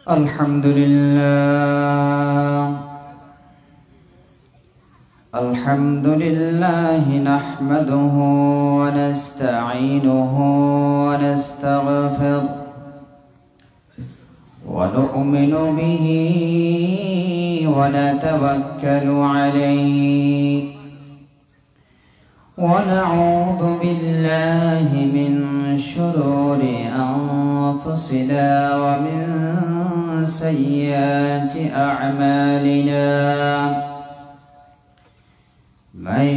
الحمد لله الحمد لله نحمده ونستعينه ونستغفره ونؤمن به ونتوكل عليه ونعوذ بالله من شرور أنفسنا ومن سيئات أعمالنا من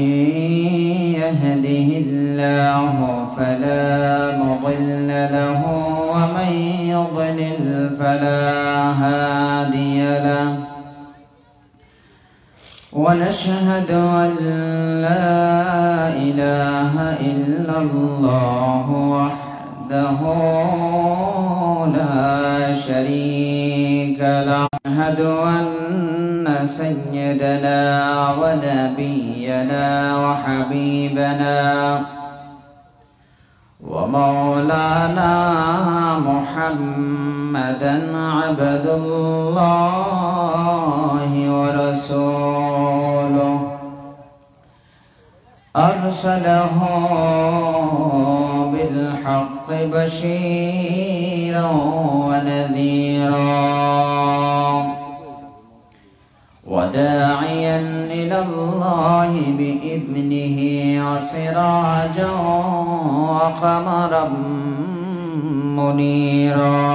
يهده الله فلا مضل له ومن يضلل فلا هادي له ونشهد أن لا إله إلا الله وحده لا شريك له نشهد أن سيدنا ونبينا وحبيبنا ومولانا محمدا عبد الله ورسوله أرسله بالحق بشيرا ونذيرا وداعيا إلى الله بإذنه وسراجا وقمرا منيرا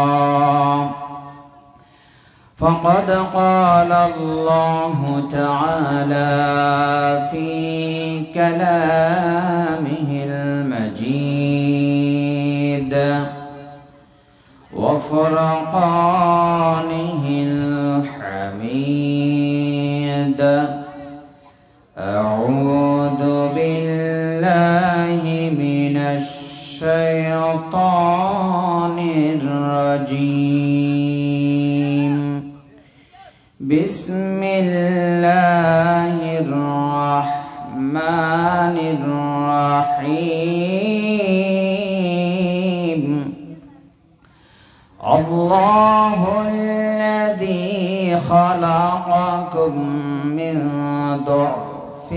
فقد قال الله تعالى في كلامه المجيد وفرقانه الحميد أعوذ بالله من الشيطان الرجيم بسم الله الرحمن الرحيم الله الذي خلقكم من ضعف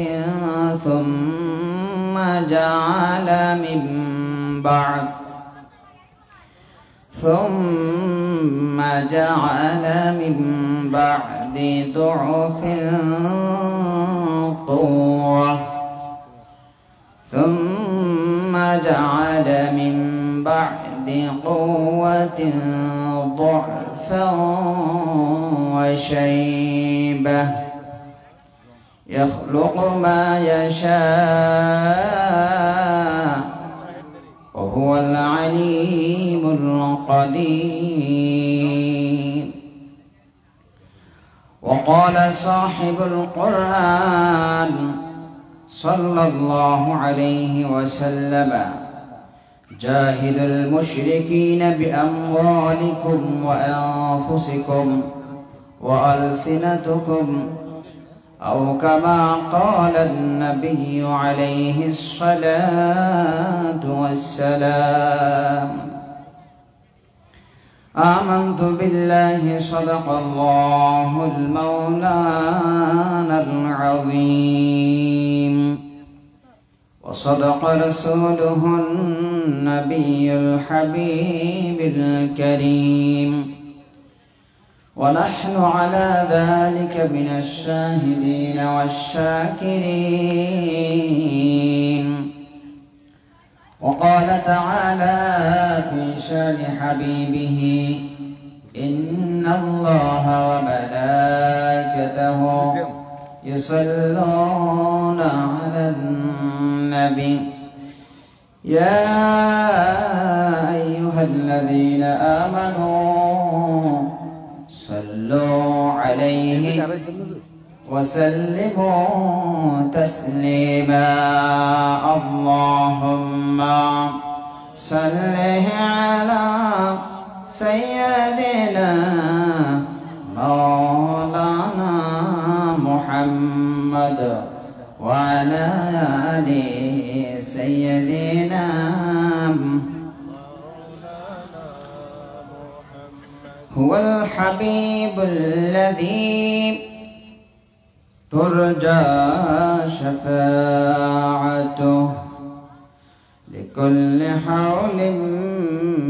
ثم جعل من بعد ضعف قوة ثم جعل من بعد قوة ضعفا وشيبة يخلق ما يشاء وهو العليم القدير وقال صاحب القرآن صلى الله عليه وسلم جاهدوا المشركين بأموالكم وأنفسكم وألسنتكم أو كما قال النبي عليه الصلاة والسلام آمنت بالله صدق الله المولانا العظيم وصدق رسوله النبي الحبيب الكريم ونحن على ذلك من الشاهدين والشاكرين وقال تعالى في شان حبيبه إن الله وملائكته يصلون على النبي يا أيها الذين آمنوا صلوا عليه وسلموا تسليما اللهم صل على سيدنا مولانا محمد وعلى آل سيدنا هو الحبيب الذي ترجى شفاعته لكل حول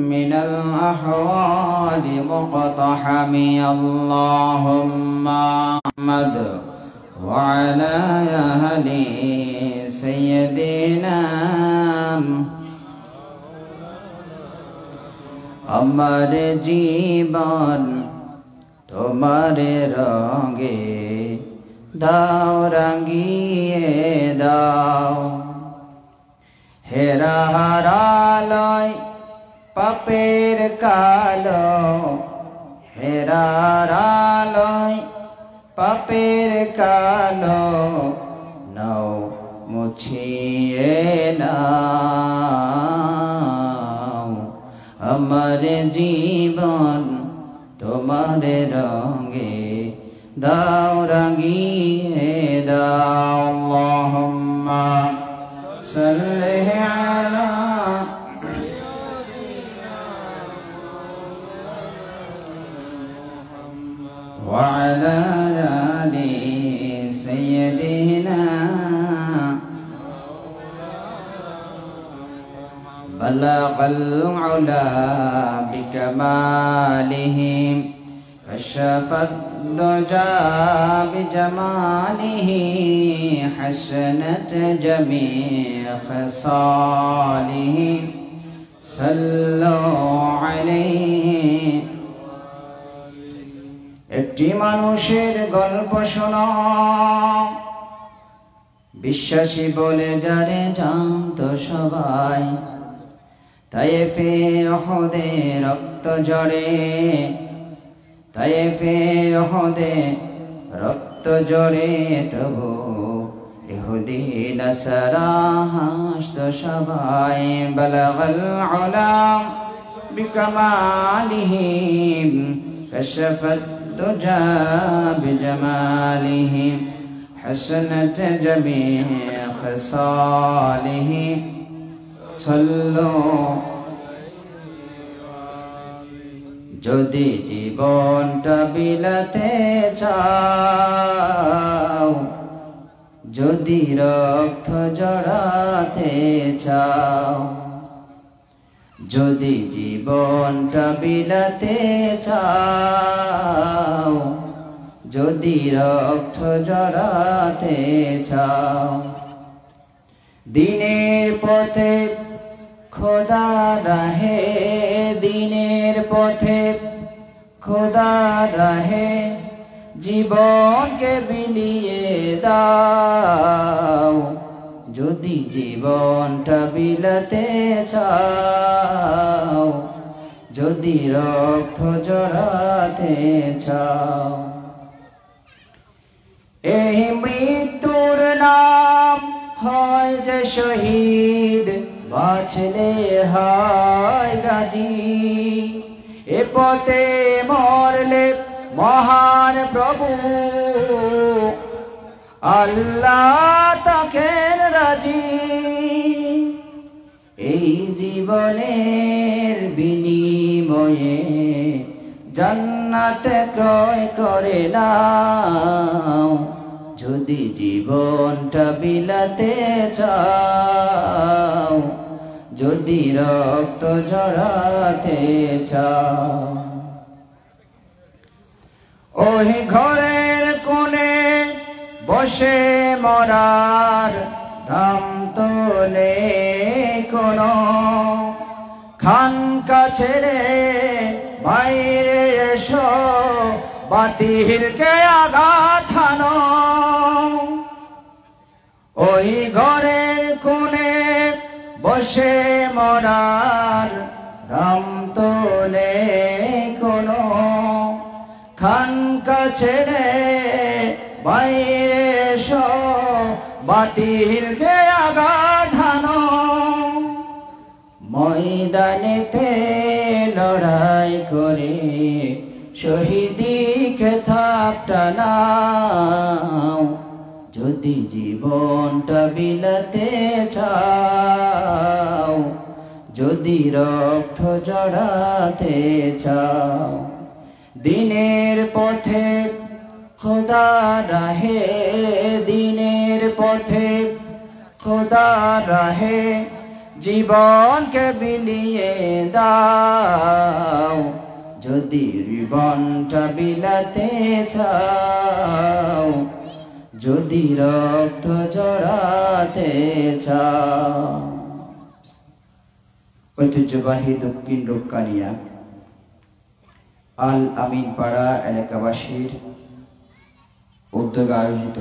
من الأحوال مقتحم اللهم محمد وعلى أهل سيدنا আমার জীবন তোমার রঙে দাও রঙিয়ে দাও হেরা হারালয় পাপের কালো হেরা হারালয় পাপের কালো নাও মুছিয়ে নাও আমার জীবন তোমার রঙে দাও রঙিয়ে দাও আল্লাহুম্মা সাল্লি আলা ওয়া আলা আলি সাইয়্যিদিনা بلغ العلا بكماله كشف الدجى بجماله حسنت جميع خصاله صلوا عليه একটি মানুষের গল্প শোনো বিশ্বাসী বলে যারে জানতো সবাই তায়েফে উহুদে রক্ত ঝরে তায়েফে উহুদে রক্ত ঝরে তবু ইহুদি নাসারা হাসতো সবাই বালাগাল উলা বিকামালিহি কাশাফাত দুজা বিজামালিহি হাসনাত জামিআ খিসালিহি ছল্লো যদি জীবনটা বিলাতে চাও যদি রক্ত জড়াতে চাও যদি জীবনটা বিলাতে চাও যদি রক্ত জড়াতে চাও দিনের পথে খোদা রাহে দিনের পথে খোদা রাহে জীবনকে বিলিয়ে দাও যদি জীবনটা বিলাতে চাও যদি রক্ত জড়াতে চাও এই মৃত্যুর নাম হয় যে শহীদ বাঁচলে হয় গাজী এ পথে মরলে মহান প্রভু আল্লাহ তাকেন রাজি এই জীবনের বিনিময়ে জান্নাত ক্রয় করে নাও যদি জীবনটা বিলাতে চাও যদি রক্ত ঝরাতে চাও ওই ঘরের কোণে বসে মরার দাম তো নেই কোনো খানকা ছেড়ে বাইরে এসো বাতিলকে আঘাত হানো ওই ঘরের কোণে বসে মরার দাম তো নেই কোনো খানকা ছেড়ে বাইরে এসো বাতিলকে আঘাত হানো ময়দানেতে লড়াই করে শহীদি খেতাবটা নাও যদি জীবনটা বিলাতে চাও যদি রক্ত জড়াতে চাও দিনের পথে খোদা রাহে, দিনের পথে খোদা রাহে জীবনকে বিলিয়ে দাও। যদি জীবনটা বিলাতে চাও, যদি রক্ত জড়াতে চাও। ঐতিহ্যবাহী দক্ষিণ রূপকানিয়া আল আমিন পাড়া এলাকাবাসীর উদ্যোগে আয়োজিত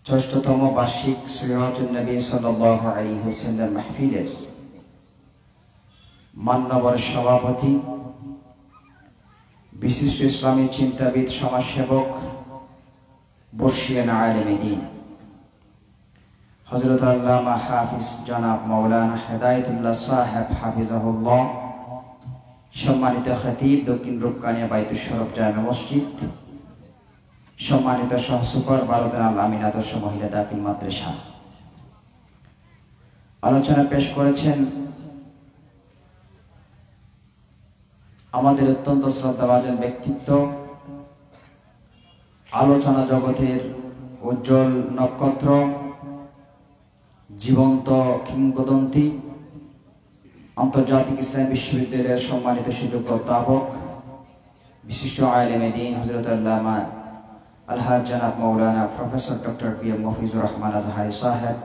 ৬ষ্ঠতম বার্ষিক সিরাতুন নবী সাল্লাল্লাহু আলাইহি ওয়াসাল্লাম মাহফিলের মান্যবর সভাপতি, বিশিষ্ট ইসলামী চিন্তাবিদ, সমাজসেবক, বর্ষিয়ান আলেমে দ্বীন হযরত আল্লামা হাফিজ জনাব মাওলানা হেদায়েতুল্লাহ সাহেব হাফিজাহুল্লাহ, সম্মানিত খতিব দক্ষিণ রূপকানিয়া বাইতুল শরফ জামে মসজিদ, সম্মানিত সহসুপার বারোদান আল আমিন আদর্শ মহিলা দাখিল মাদ্রাসা, আলোচনা পেশ করেছেন আমাদের অত্যন্ত শ্রদ্ধাভাজন ব্যক্তিত্ব, আলোচনা জগতের উজ্জ্বল নক্ষত্র, জীবন্ত কিংবদন্তি, আন্তর্জাতিক ইসলামী বিশ্ববিদ্যালয়ের সম্মানিত সুযোগ্য অধ্যাপক, বিশিষ্ট আলেমে দ্বীন হযরত আল্লামা আলহাজ জনাব মাওলানা professor doctor P M Mofizur Rahman Azhari সাহেব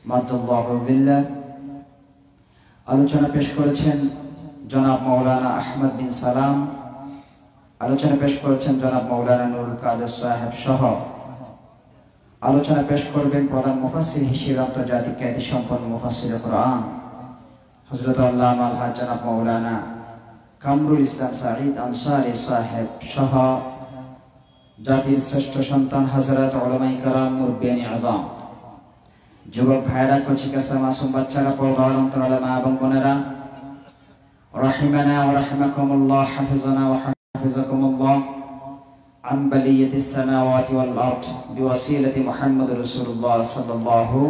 মাদ্দাল্লাহু বিল্লাহ। আলোচনা পেশ করেছেন জনাব মাওলানা আহমদ বিন সালাম, আলোচনা পেশ করেছেন জনাব মাওলানা নুরুল কাদের সাহেব সহ আলোচনা পেশ করবেন প্রধান মুফাসসির হিসেবে আন্তর্জাতিক খ্যাতি সম্পন্ন মুফাসসির কোরআন হযরত আল্লামা আলহাজ জনাব মাওলানা কামরুল ইসলাম সাঈদ আনসারী সাহেব সহ জাতির শ্রেষ্ঠ সন্তান হযরত উলামায়ে কেরাম, মুরব্বিয়ানে আযম, যুবক ভাইরা, কচিকাঁচা মাসুম বাচ্চারা, পর্দার অন্তরালে মা এবং বোনেরা, রাহিমানা ওয়া রাহিমাকুমুল্লাহ, হাফিজানা ওয়া হাফিজাকুমুল্লাহ আন বালিয়াতিস সামাওয়াতি ওয়াল আরদ বিওয়াসিলাতি মুহাম্মাদুর রাসূলুল্লাহ সাল্লাল্লাহু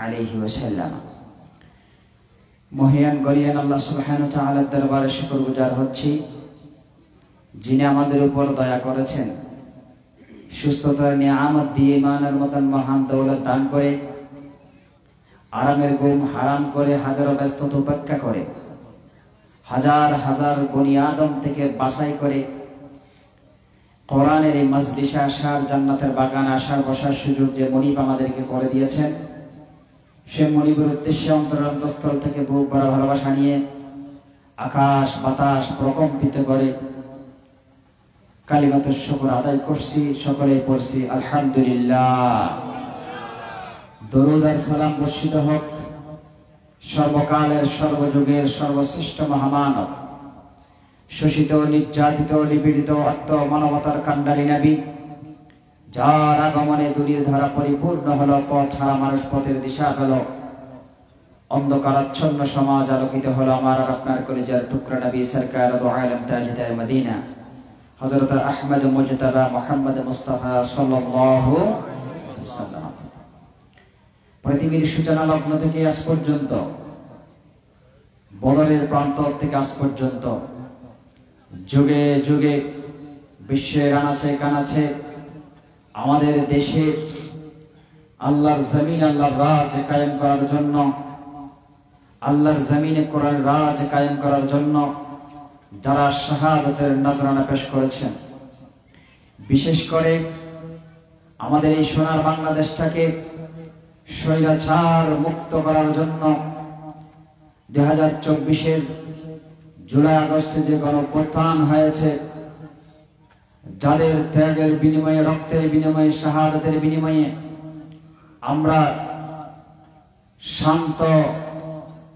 আলাইহি ওয়াসাল্লাম। মহিয়ান গরিয়ান আল্লাহ সুবহানাহু ওয়া তাআলার দরবারে শুকরগুজার হচ্ছি, যিনি আমাদের উপর দয়া করেছেন, সুস্থতার নিয়ামত দিয়ে ইমানের মতন মহান দৌলত দান করে, আরামের ঘুম হারাম করে, হাজারো ব্যস্ততা উপেক্ষা করে, হাজার হাজার বনি আদম থেকে বাছাই করে কোরআনের এই মজলিসে আসার, জান্নাতের বাগানে আসার, বসার সুযোগ যে মনিব আমাদেরকে করে দিয়েছেন, সে মনিবের উদ্দেশ্যে অন্তরস্থল থেকে বুক ভরা ভালোবাসা নিয়ে আকাশ বাতাস প্রকম্পিত করে কালিমাতুশ শুকর আদায় করছি, সকলেই পড়ছি আলহামদুলিল্লাহ। দরুদ আর সালাম বর্ষিত হোক সর্বকালের সর্বযুগের সর্বশ্রেষ্ঠ মহামানব, শোষিত, নির্যাতিত, নিপীড়িত, আত্মমানবতার কাণ্ডারী নবী, যার আগমনে দুনির ধারা পরিপূর্ণ হলো, পথ হারা মানুষ পথের দিশা পেল, অন্ধকারাচ্ছন্ন সমাজ আলোকিত হলো। আমার আর আপনার কলিজার টুকরা নবী সরকার দু আলম তাজদার মদিনা হযরত আহমদ মুজতবা মুহাম্মদ মুস্তাফা সাল্লাল্লাহু আলাইহি ওয়াসাল্লাম। পৃথিবীর সূচনা লগ্ন থেকে আজ পর্যন্ত, বদরের প্রান্ত থেকে আজ পর্যন্ত, যুগে যুগে বিশ্বের আনাচে কানাচে আমাদের দেশে আল্লাহর জমিন, আল্লাহর রাজ কায়েম করার জন্য, আল্লাহর জমিনে কোরআন রাজ কায়েম করার জন্য যারা শাহাদাতের নজরানা পেশ করেছেন, বিশেষ করে আমাদের এই সোনার বাংলাদেশটাকে স্বৈরাচার মুক্ত করার জন্য 2024-এর জুলাই আগস্টে যে গণঅভ্যুত্থান হয়েছে, যাদের ত্যাগের বিনিময়ে, রক্তের বিনিময়ে, শাহাদাতের বিনিময়ে আমরা শান্ত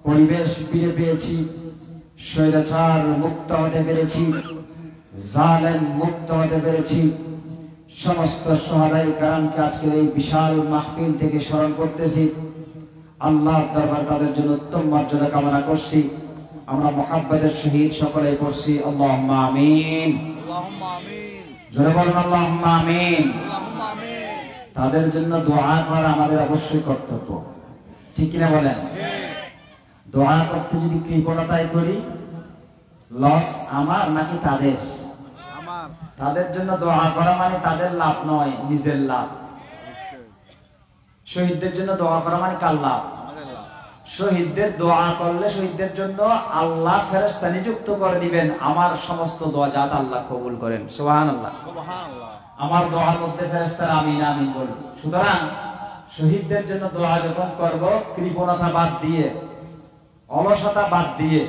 পরিবেশ ফিরে পেয়েছি, স্বৈরাচার মুক্ত হতে পেরেছি, জালেম মুক্ত হতে পেরেছি। সমস্ত শহাদায়ে কেরামকে আজকের এই বিশাল মাহফিল থেকে স্মরণ করতেছি, আল্লাহর দরবার তাদের জন্য উত্তম মর্যাদা কামনা করছি। আমরা মুহাব্বতের সহিত সকলেই পড়ছি আল্লাহুম্মা আমিন, আল্লাহুম্মা আমিন, জোরে বলুন আল্লাহুম্মা আমিন, আল্লাহুম্মা আমিন। তাদের জন্য দোয়া করা আমাদের অবশ্যই কর্তব্য, ঠিক কিনা বলেন? দোয়া করতে যদি কৃপণতায় করি লস আমার নাকি তাদের? তাদের জন্য দোয়া করা মানে তাদের লাভ নয়, নিজের লাভ। শহীদদের জন্য দোয়া করা মানে কার লাভ? শহীদদের দোয়া করলে শহীদদের জন্য আল্লাহ ফেরেশতা নিযুক্ত করে দিবেন, আমার সমস্ত দোয়া যাতে আল্লাহ কবুল করেন। সুবহানাল্লাহ। আমার দোয়ার মধ্যে ফেরেশতারা আমিন আমিন বলবে। সুতরাং শহীদদের জন্য দোয়া যখন করব, কৃপণতা বাদ দিয়ে, অলসতা বাদ দিয়ে,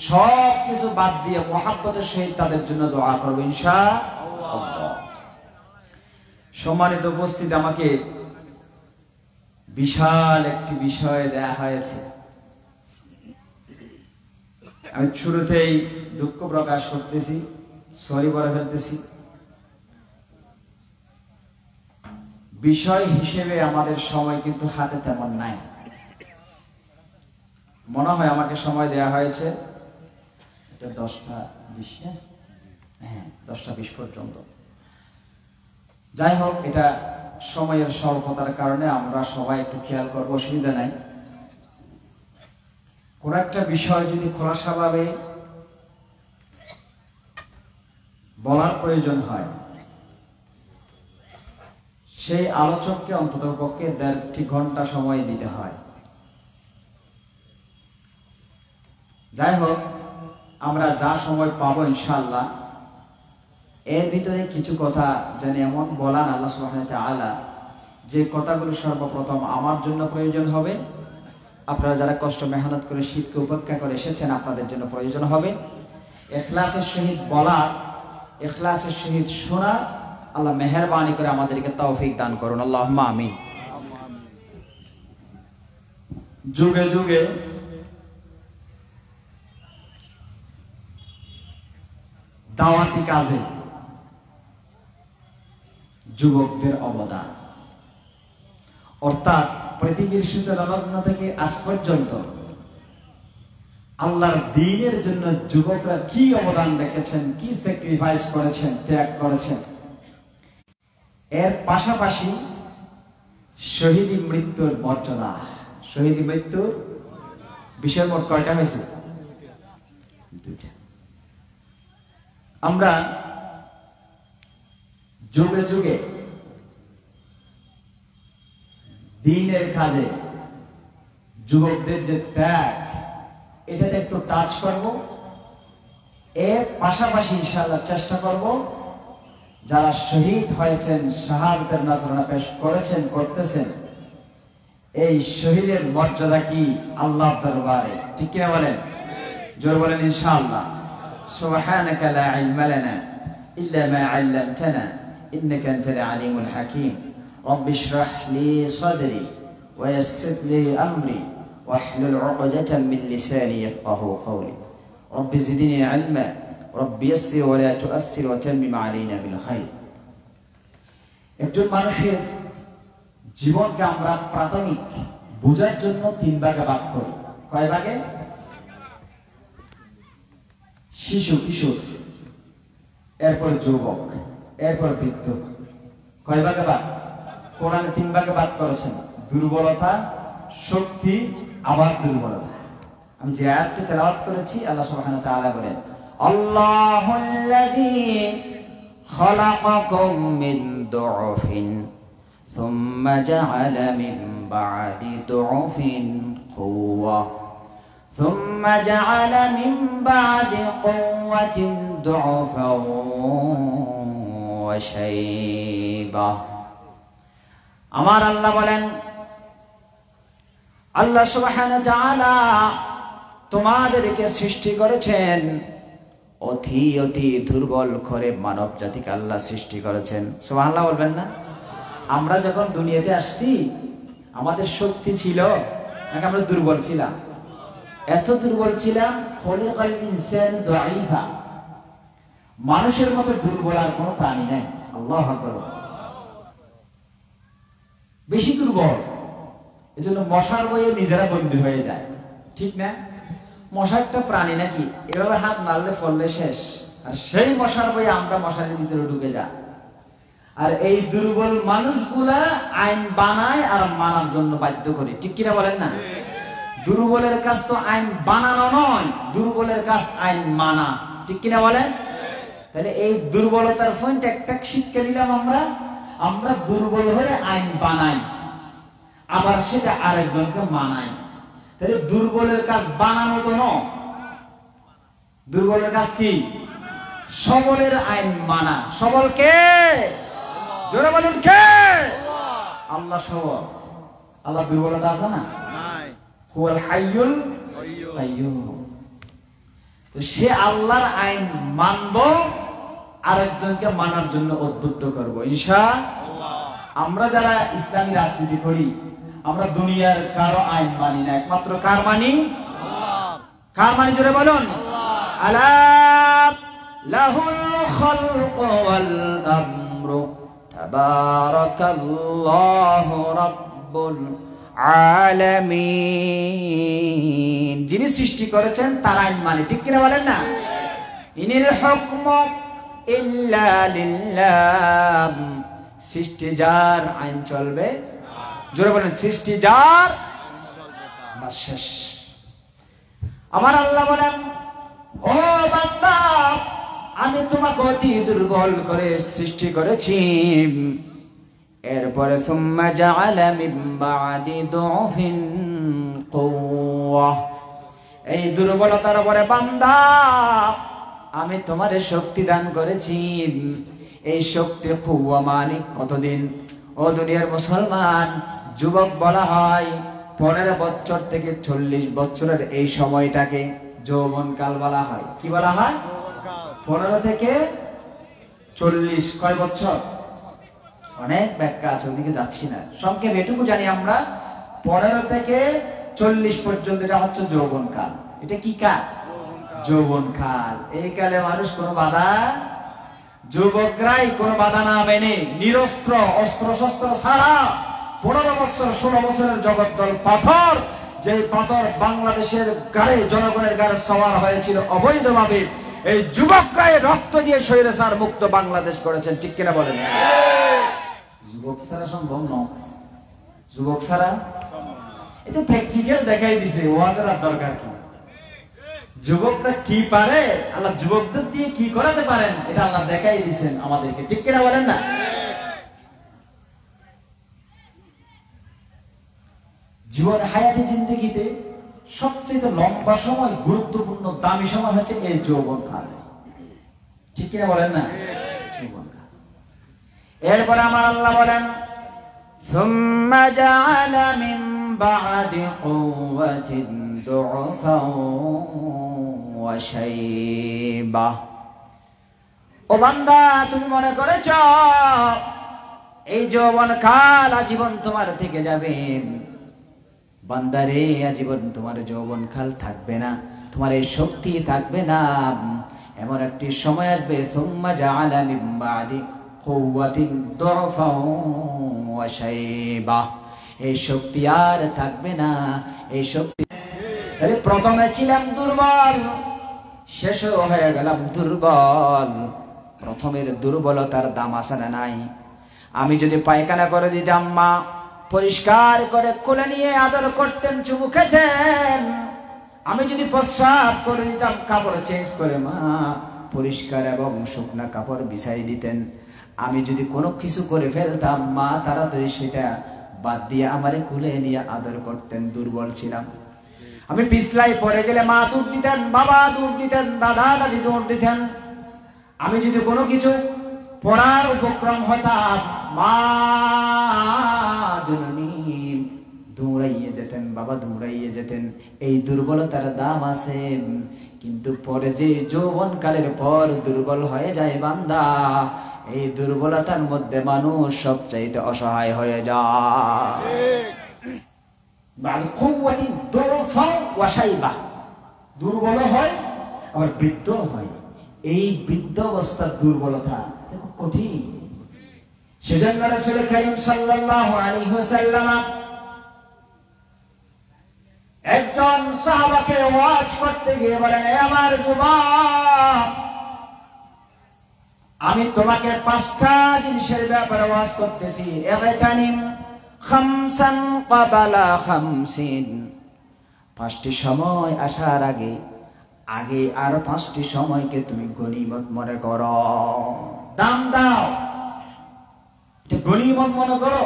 সব কিছু বাদ দিয়ে মুহাব্বতের সহিত তাদের জন্য দোয়া করব ইনশাআল্লাহ। সম্মানিত উপস্থিতি, আমাকে বিশাল একটি বিষয় দেয়া হয়েছে। আমি শুরুতেই দুঃখ প্রকাশ করতেছি, সরি বলে ফেলতেছি। বিষয় হিসেবে আমাদের সময় কিন্তু হাতে তেমন নাই। মনে হয় আমাকে সময় দেয়া হয়েছে এটা 10টা 20, হ্যাঁ 10টা 20 পর্যন্ত। যাই হোক, এটা সময়ের স্বল্পতার কারণে আমরা সবাই একটু খেয়াল করবো, অসুবিধা নাই। কোন একটা বিষয় যদি খোলাসাভাবে বলার প্রয়োজন হয়, সেই আলোচককে অন্ততপক্ষে 1.5 ঘন্টা সময় দিতে হয়। যাই হোক, আমরা যা সময় পাবো ইনশাআল্লাহ, এর ভিতরে কিছু কথা যেন এমন বলান আল্লাহ সুবহানাহু ওয়া তাআলা, যে কথাগুলো সর্বপ্রথম আমার জন্য প্রয়োজন হবে, আপনারা যারা কষ্ট মেহনত করে শীতকে উপেক্ষা করে এসেছেন আপনাদের জন্য প্রয়োজন হবে। ইখলাসের সহিত বলা, ইখলাসের সহিত শোনা, আল্লাহ মেহেরবানি করে আমাদেরকে তৌফিক দান করুন, আল্লাহুম্মা আমিন। যুগে যুগে দাওয়াতি কাজে যুবকদের অবদান, অর্থাৎ পৃথিবীর সূচনা লগ্ন থেকে আজ পর্যন্ত আল্লাহর দ্বীনের জন্য যুবকরা কি অবদান রেখেছেন, কি স্যাক্রিফাইস করেছেন, ত্যাগ করেছেন। এর পাশাপাশি শহীদি মৃত্যুর মর্যাদা, শহীদি মৃত্যুর বিষয় মোট কয়টা হয়েছে? 2টা। আমরা যুগে যুগে দ্বীনের কাজে যুবকদের যে ত্যাগ, এটাতে একটু টাচ করব। এর পাশাপাশি ইনশাআল্লাহ চেষ্টা করব যারা শহীদ হয়েছেন, শাহাদাতের নজরানা পেশ করেছেন, করতেছেন, এই শহীদের মর্যাদা কি আল্লাহর দরবারে, ঠিক কিনা বলেন? জোর বলেন ইনশাআল্লাহ। সুবহানাকা লা ইলমা লানা ইল্লা মা 'আল্লামতানা ইন্নাকা আনতাল আলিমুল হাকীম। رب اشرح لي صدري ويسر لي أمري واحلل عقدة من لساني يفقهوا قولي رب زدني علما رب يسر ولا تؤثر وتمم علينا بالخير। একজন মানুষের জীবনকে আমরা প্রাথমিক বোঝার জন্য 3 ভাগে ভাগ করি। কয় ভাগে? শিশু, কিশোর, এরপর যুবক, এরপর বৃদ্ধ। কয় ভাগে ভাগ? কোরআনে 3 ভাগে ভাগ করেছেন, দুর্বলতা, শক্তি, আবার দুর্বলতা। আমি যে আয়াতটি তেলাওয়াত করেছি, আল্লাহ সুবহানাহু ওয়া তাআলা বলেন, আল্লাহুল্লাযী খালাকাকুম মিন দু'ফিন সুম্মা জাআলা মিন বা'দি দু'ফিন কুওয়া সুম্মা জাআলা মিন বা'দি কুওয়াতিন দু'ফান ওয়া শাইবা। আমার আল্লাহ বলেন, আল্লাহ সুবহানাহু ওয়া তাআলা তোমাদেরকে সৃষ্টি করেছেন অতি অতি দুর্বল করে, মানব জাতিকে আল্লাহ সৃষ্টি করেছেন। সুবহানাল্লাহ বলবেন না? আমরা যখন দুনিয়াতে আসছি আমাদের শক্তি ছিল নাকি আমরা দুর্বল ছিলাম? এত দুর্বল ছিলাম, খলিকাল ইনসানু দাঈফা, মানুষের মতো দুর্বল আর কোনো প্রাণী নাই। আল্লাহু আকবার। বেশি দুর্বল, এজন্য মশার বয়ে নিজেরা বন্দী হয়ে যায়, ঠিক না? মশা একটা প্রাণী নাকি? এভাবে হাত নাড়লে ফললে শেষ, আর সেই মশার বয়ে আমরা মশারির ভিতরে ঢুকে যাই। আর এই দুর্বল মানুষগুলা আইন বানায় আর মানার জন্য বাধ্য করে, ঠিক কিনা বলেন না? দুর্বলের কাজ তো আইন বানানো নয়, দুর্বলের কাজ আইন মানা, ঠিক কিনা বলেন? তাহলে এই দুর্বলতার পয়েন্ট একটা শিক্ষা নিলাম আমরা দুর্বল হলে আইন বানাই, আবার সেটা আরেকজনকে মানাই। তাহলে দুর্বলের কাজ বানানো তো নয়, দুর্বলের কাজ কি? সবলের আইন মানা। সবল কে? জোরে বলুন কে? আল্লাহ সবল। আল্লাহ দুর্বলতা আছে না? হুয়াল হাইয়ুল কাইয়্যুম। তো সে আল্লাহর আইন মানব, আরেকজনকে মানার জন্য উদ্বুদ্ধ করব ইনশাআল্লাহ। আমরা যারা ইসলামী রাজনীতি করি, আমরা দুনিয়ার কারো আইন মানি না, একমাত্র কার মানি? আল্লাহ। কার মানি? জোরে বলুন। আলা লাহুল খালকু ওয়াল আমরু তাবারাকাল্লাহু রাব্বুল আলামিন। যিনি সৃষ্টি করেছেন তার আইন মানে, ঠিক কিনা বলেন না? ইনিল হুকমু ইল্লা লিল্লাহ। সৃষ্টি যার আইন চলবে, জোরে বলেন সৃষ্টি যার, বাস শেষ। আমার আল্লাহ বলেন, ও বান্দা, আমি তোমাকে অতি দুর্বল করে সৃষ্টি করেছি, এরপরে সুম্মা জাআলা মিন বাদি দুফিন কুওয়া। এই দুর্বলতার পরে বান্দা আমি তোমারে শক্তি দান করেছি। এই শক্তি কুওয়া মানে কতদিন? ও দুনিয়ার মুসলমান, যুবক বলা হয় 15 বছর থেকে 40 বছরের এই সময়টাকে যৌবনকাল বলা হয়। কি বলা হয়? 15 থেকে 40। কয় বছর? অনেক ব্যাখ্যা আছে, ওদিকে যাচ্ছি না। সংক্ষেপে এটুকু জানি আমরা, 15 থেকে 40 পর্যন্ত এটা হচ্ছে যৌবনকাল। এটা কি কাল? যৌবনকাল। এই কালে মানুষ কোনো বাধা, যুবকরাই কোনো বাধা না মেনে নিরস্ত্র, অস্ত্র শস্ত্র ছাড়া 15 বছর 16 বছরের জগদ্দল পাথর, যে পাথর বাংলাদেশের গাড়ে, জনগণের গাড়ে সওয়ার হয়েছিল অবৈধভাবে, এই যুবকরাই রক্ত দিয়ে স্বৈরাচার মুক্ত বাংলাদেশ করেছেন, ঠিক কিনা বলেন? যুবক ছাড়া সম্ভব নয়। যুবক ছাড়া এটা প্র্যাকটিক্যাল দেখাই দিছে, ওয়াজের আর দরকার কি? যুবকরা কি পারে, আল্লাহ যুবকদের দিয়ে কি করাতে পারেন, এটা আল্লাহ দেখাই দিয়েছেন আমাদেরকে, ঠিক কিনা বলেন না? জীবন হায়াতি জিন্দেগিতে সবচেয়ে লম্বা সময়, গুরুত্বপূর্ণ দামি সময় হচ্ছে এই যৌবনকাল, ঠিক কিনা বলেন না? যৌবনকাল। এরপরে আমার আল্লাহ বলেন, সুম্মা জাআলা মিন বাদি কুওয়াতিন দুফান ওয়া শাইবা। ও বান্দা, তুমি মনে করেছ এই যৌবনকাল আজীবন তোমার থেকে যাবে? বান্দারে, আজীবন তোমার যৌবনকাল থাকবে না, তোমার এই শক্তি থাকবে না। এমন একটি সময় আসবে, সুম্মা জাআলা মিন বাদি কুওয়াতিন দুফান ওয়া শাইবা। এই শক্তি আর থাকবে না। এই শক্তি, তাহলে প্রথমে ছিলাম দুর্বল, শেষও হয়ে গেলাম দুর্বল। প্রথমের দুর্বলতার দাম আছে না নাই? আমি যদি পায়খানা করে দিতাম, মা পরিষ্কার করে কোলে নিয়ে আদর করতেন, চুমু খেতেন। আমি যদি প্রস্রাব করে দিতাম, কাপড় চেঞ্জ করে মা পরিষ্কার এবং শুকনা কাপড় বিছাই দিতেন। আমি যদি কোনো কিছু করে ফেলতাম, মা তাড়াতাড়ি সেটা বাদ দিয়ে আমারে কোলে নিয়ে আদর করতেন। দুর্বল ছিলাম। আমি পিছলাই পড়ে গেলে মা দুধ দিতেন, বাবা দুধ দিতেন, দাদা দাদি দুধ দিতেন। আমি যদি কোনো কিছু পড়ার উপক্রম হতাম, মা জননী দৌড়াইয়ে যেতেন, বাবা দৌড়াইয়ে যেতেন। এই দুর্বলতার দাম আছে। কিন্তু পরে যে যৌবনকালের পর দুর্বল হয়ে যায় বান্দা, এই দুর্বলতার মধ্যে মানুষ সবচাইতে অসহায় হয়ে যায়। দুর্বল হয়, আবার বৃদ্ধ হয়। এই বৃদ্ধ অবস্থার দুর্বলতা খুব কঠিন। সেজন্য রাসূল কারীম সাল্লাল্লাহু আলাইহি ওয়াসাল্লাম একজন সাহাবাকে ওয়াজ করতে গিয়ে বলেন, হে আমার যুবক, আমি তোমাকে 5টা জিনিসের ব্যাপারে ওয়াজ করতেছি। ইগতানিম খামসান ক্বাবালা খামসিন 5টি সময় আসার আগে আগে আর 5টি সময়কে তুমি গনিমত মনে করো, দাম দাও, এটা গনিমত মনে করো।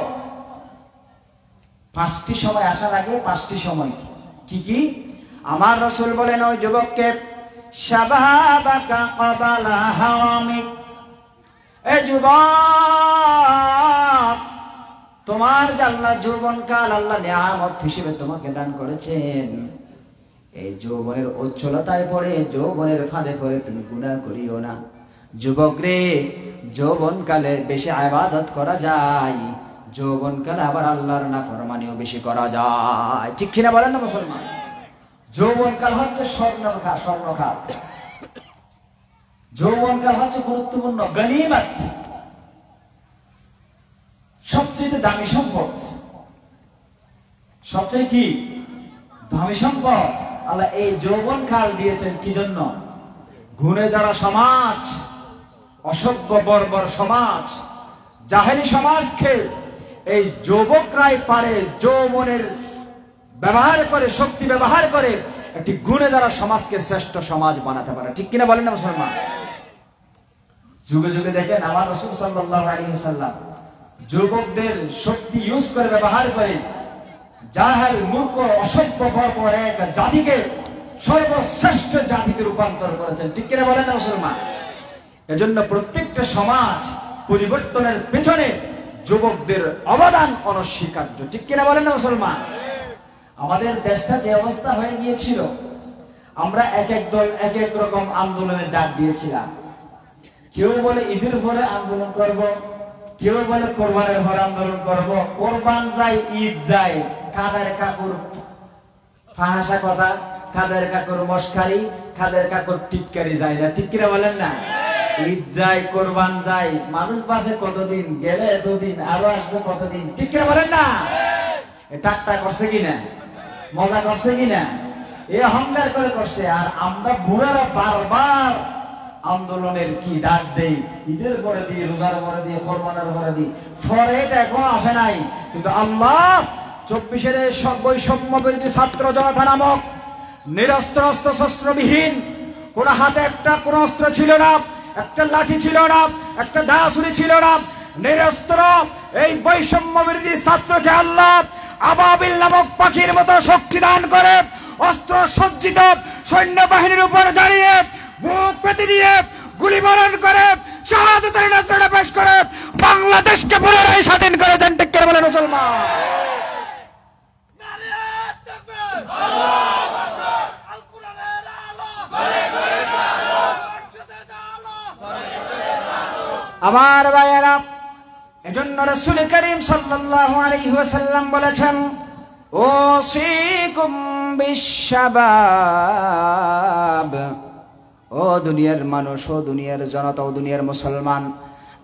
5টি সময় আসার আগে 5টি সময় কি কি? আমার রাসূল বলেন ওই যুবককে, শাবাবাকা ক্বাবালা হারামিক, এই যুবক, তোমার যে আল্লাহ যৌবনকাল আল্লাহ নিয়ামত হিসেবে তোমাকে দান করেছেন, এই যৌবনের উচ্ছলতায় পড়ে, যৌবনের ফাঁদে পড়ে তুমি গুনাহ করিও না। যুবক রে, যৌবনকালে বেশি ইবাদত করা যায়, যৌবনকালে আবার আল্লাহর নাফরমানিও বেশি করা যায়, ঠিক কিনা বলেন না মুসলমান? যৌবনকাল হচ্ছে স্বর্ণকাল, যৌবনকাল হচ্ছে গুরুত্বপূর্ণ গনিমত, সবচেয়ে দামি সম্পদ, সবচেয়ে কি দামি সম্পদ। আল্লাহ এই যৌবনকাল দিয়েছেন কি জন্য? গুণে দ্বারা সমাজ, অসভ্য বর্বর সমাজ, জাহেলি সমাজকে এই যুবকরাই পারে যৌবনের ব্যবহার করে, শক্তি ব্যবহার করে একটি গুণে দ্বারা সমাজকে শ্রেষ্ঠ সমাজ বানাতে পারে, ঠিক কিনা বলেন না মুসলমান? যুগে যুগে দেখেন আমার রাসূল সাল্লাল্লাহু আলাইহি ওয়াসাল্লাম যুবকদের শক্তি ইউজ করে, ব্যবহার করে জাহেল মূর্খ অসভ্য বর্বর এক জাতিকে সর্বশ্রেষ্ঠ জাতিতে রূপান্তর করেছেন, ঠিক কিনা বলেন না মুসলমান? এজন্য প্রত্যেকটা সমাজ পরিবর্তনের পেছনে যুবকদের অবদান অনস্বীকার্য, ঠিক কিনা বলেন না মুসলমান? আমাদের দেশটা যে অবস্থা হয়ে গিয়েছিল, আমরা এক এক দল এক এক রকম আন্দোলনের ডাক দিয়েছিলাম। কেউ বলে ঈদের পরে আন্দোলন করব, কেউ বলে কোরবানের পরে আন্দোলন করব। কোরবান যায়, ঈদ যায়, কাদের কাকুর ফাহাসা কথা, কাদের কাকুর মস্কারি, কাদের কাকুর টিটকারি যায় না, ঠিক কিনা বলেন না? ঈদ যায়, কোরবান যায়, মানুষ বাসে কতদিন, গেলে এতদিন, আরো আসবে কতদিন, ঠিক কিনা বলেন না? টাকটা করছে কিনা, মজা করছে কিনা, এ অহংকার করে করছে। আর আমরা বুড়ারা বারবার আন্দোলনের কি ডাক দেই, ঈদের পরে দিয়ে, রোজার পরে দিয়ে, কোরবানের পরে দিয়ে, ফলে এটা এখন আসে নাই। কিন্তু আল্লাহ 24-এর বৈষম্য বিরোধী ছাত্র জনতা নামক নিরস্ত্র অস্ত্র শস্ত্রবিহীন, কোন হাতে একটা কোন অস্ত্র ছিল না, একটা লাঠি ছিল না, একটা দাসুরি ছিল না, নিরস্ত্র এই বৈষম্য বিরোধী ছাত্রকে আল্লাহ আবাবিল নামক পাখির মতো শক্তি দান করে অস্ত্র সজ্জিত সৈন্যবাহিনীর উপর দাঁড়িয়ে বুক পেতে দিয়ে গুলি বরণ করে শাহাদাতের নজরানা পেশ করে বাংলাদেশকে পুনরায় স্বাধীন করেছেন, ঠিক করে বলেন মুসলমান? আমার ভাইয়েরা, এজন্য রাসূল করিম সাল্লাল্লাহু আলাইহি ওয়াসাল্লাম বলেছেন, ওসিকুম বিশ-শাবাব, ও দুনিয়ার মানুষ, ও দুনিয়ার জনতা, ও দুনিয়ার মুসলমান,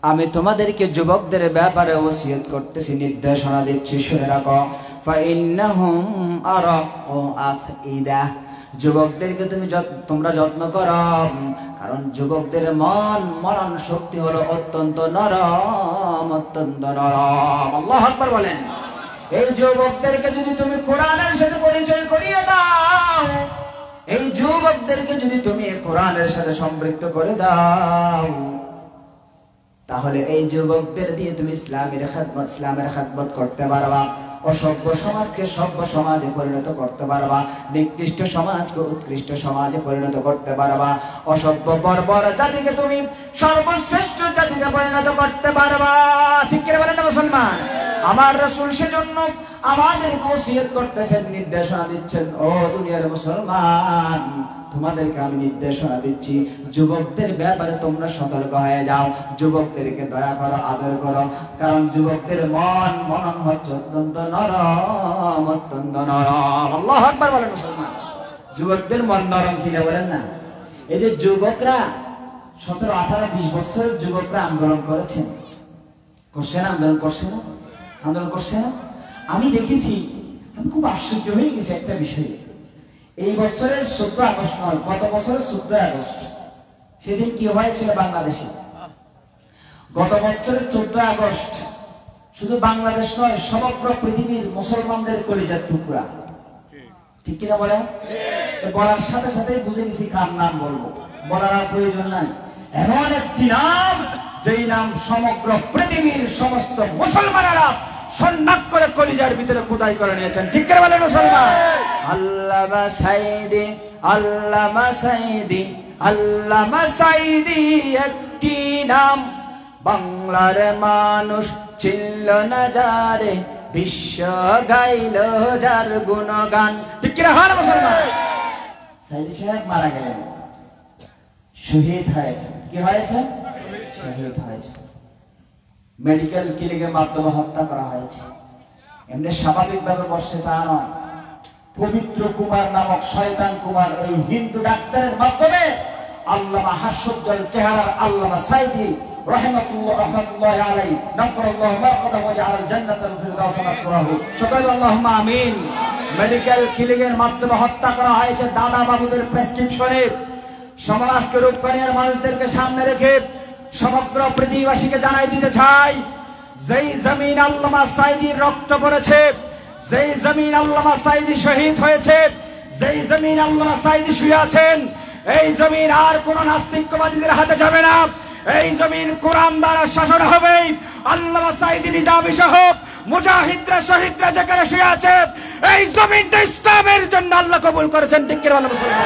আমি তোমাদেরকে যুবকদের ব্যাপারে ওসিয়ত করতেছি, নির্দেশনা দিচ্ছি, শুনে রাখো। ফাইন্নাহুম আরাকু আফইদা, যুবকদেরকে তোমরা যত্ন করো, কারণ যুবকদের মরণ শক্তি হলো অত্যন্ত নরম, অত্যন্ত নরম। আল্লাহু আকবার বলেন। এই যুবকদেরকে যদি তুমি কোরআনের সাথে পরিচয় করিয়ে দাও, এই যুবকদেরকে যদি তুমি কোরআনের সাথে সম্পৃক্ত করে দাও, তাহলে এই যুবকদের দিয়ে তুমি ইসলামের খেদমত করতে পারবা, অসভ্য সমাজকে সভ্য সমাজে পরিণত করতে পারবা, নিকৃষ্ট সমাজকে উৎকৃষ্ট সমাজে পরিণত করতে পারবা, অসভ্য বর্বর জাতিকে তুমি সর্বশ্রেষ্ঠ জাতিতে পরিণত করতে পারবা, ঠিক করে বলেন না মুসলমান? আমার রাসূল সেজন্য আমাদেরকে ওসিয়ত করতেছেন, নির্দেশনা দিচ্ছেন, ও দুনিয়ার মুসলমান, তোমাদেরকে আমি নির্দেশনা দিচ্ছি, যুবকদের ব্যাপারে তোমরা সতর্ক হয়ে যাও, যুবকদেরকে দয়া করো, আদর করো, কারণ যুবকদের মনন হচ্ছে অত্যন্ত নরম, অত্যন্ত নরম। আল্লাহু আকবার বলেন মুসলমান। যুবকদের মন নরম কিনা বলেন না? এই যে যুবকরা 17, 18, 20 বছরের যুবকরা আন্দোলন করেছেন, করছে না? আন্দোলন করছে না? আন্দোলন করছে না? আমি দেখেছি, আমি খুব আশ্চর্য হয়ে গেছি একটা বিষয়ে। এই বছরের 14 আগস্ট নয়, গত বছরের 14 আগস্ট, সেদিন কি হয়েছিল বাংলাদেশে? গত বছরের 14 আগস্ট শুধু বাংলাদেশ নয়, সমগ্র পৃথিবীর মুসলমানদের কলিজার টুকরা, ঠিক কিনা বলেন? বলার সাথে সাথে বুঝে নিছি কার নাম বলবো, বলার আর প্রয়োজন নাই। এমন একটি নাম যেই নাম সমগ্র পৃথিবীর সমস্ত মুসলমানেরা সন্ন্যাক করে কলিজার ভিতরে খোদাই করে নিয়েছেন। ঠিক করে বলেন মুসলমান? আল্লামা সাইদি, আল্লামা সাইদি, আল্লামা সাইদি একটি নাম, বাংলার মানুষ ছিল না যারে, বিশ্ব গাইল যার গুণগান। ঠিক কিনা হয় না মুসলমান? সাইদি সাহেব মারা গেলেন, শহীদ হয়েছে। কি হয়েছে? শহীদ হয়েছে। মেডিকেল ক্লিনিকের মাধ্যমে হত্যা করা হয়েছে। এমনি স্বাভাবিকভাবে বসে তা নয়, পবিত্র কুমার নামক শয়তান কুমার ওই হিন্দু ডাক্তারের মাধ্যমে আল্লামা হাস্যোজ্জ্বল চেহারার আল্লামা সাইদি রাহমাতুল্লাহি আলাইহি নাফরাল্লাহু মারকাদাহু ওয়া জাআল জান্নাতাল ফিরদাউস মাসওয়াহু। সকলে আল্লাহুম্মা আমিন। মেডিকেল ক্লিনিকের মাধ্যমে হত্যা করা হয়েছে দাদা বাবুদের প্রেসক্রিপশনে। সমাজকে রূপকানিয়ার মানুষদেরকে সামনে রেখে সমগ্র পৃথিবীবাসীকে জানাই দিতে চাই, যেই জমিন আল্লামা সাইদির রক্ত পড়েছে, যেই জমিন আল্লামা সাইদি শহীদ হয়েছে, যেই জমিন আল্লামা সাইদি শুয়ে আছেন, এই জমিন আর কোন নাস্তিকবাদীদের হাতে যাবে না। এই জমিন কোরআন দ্বারা শাসন হবে। আল্লামা সাইদি নিজামী সহ মুজাহিদরা শহীদরা যেখানে শুয়ে আছে, এই জমিনটা ইসলামের জন্য আল্লাহ কবুল করেছেন। ঠিক করে বলেন মুসলমান?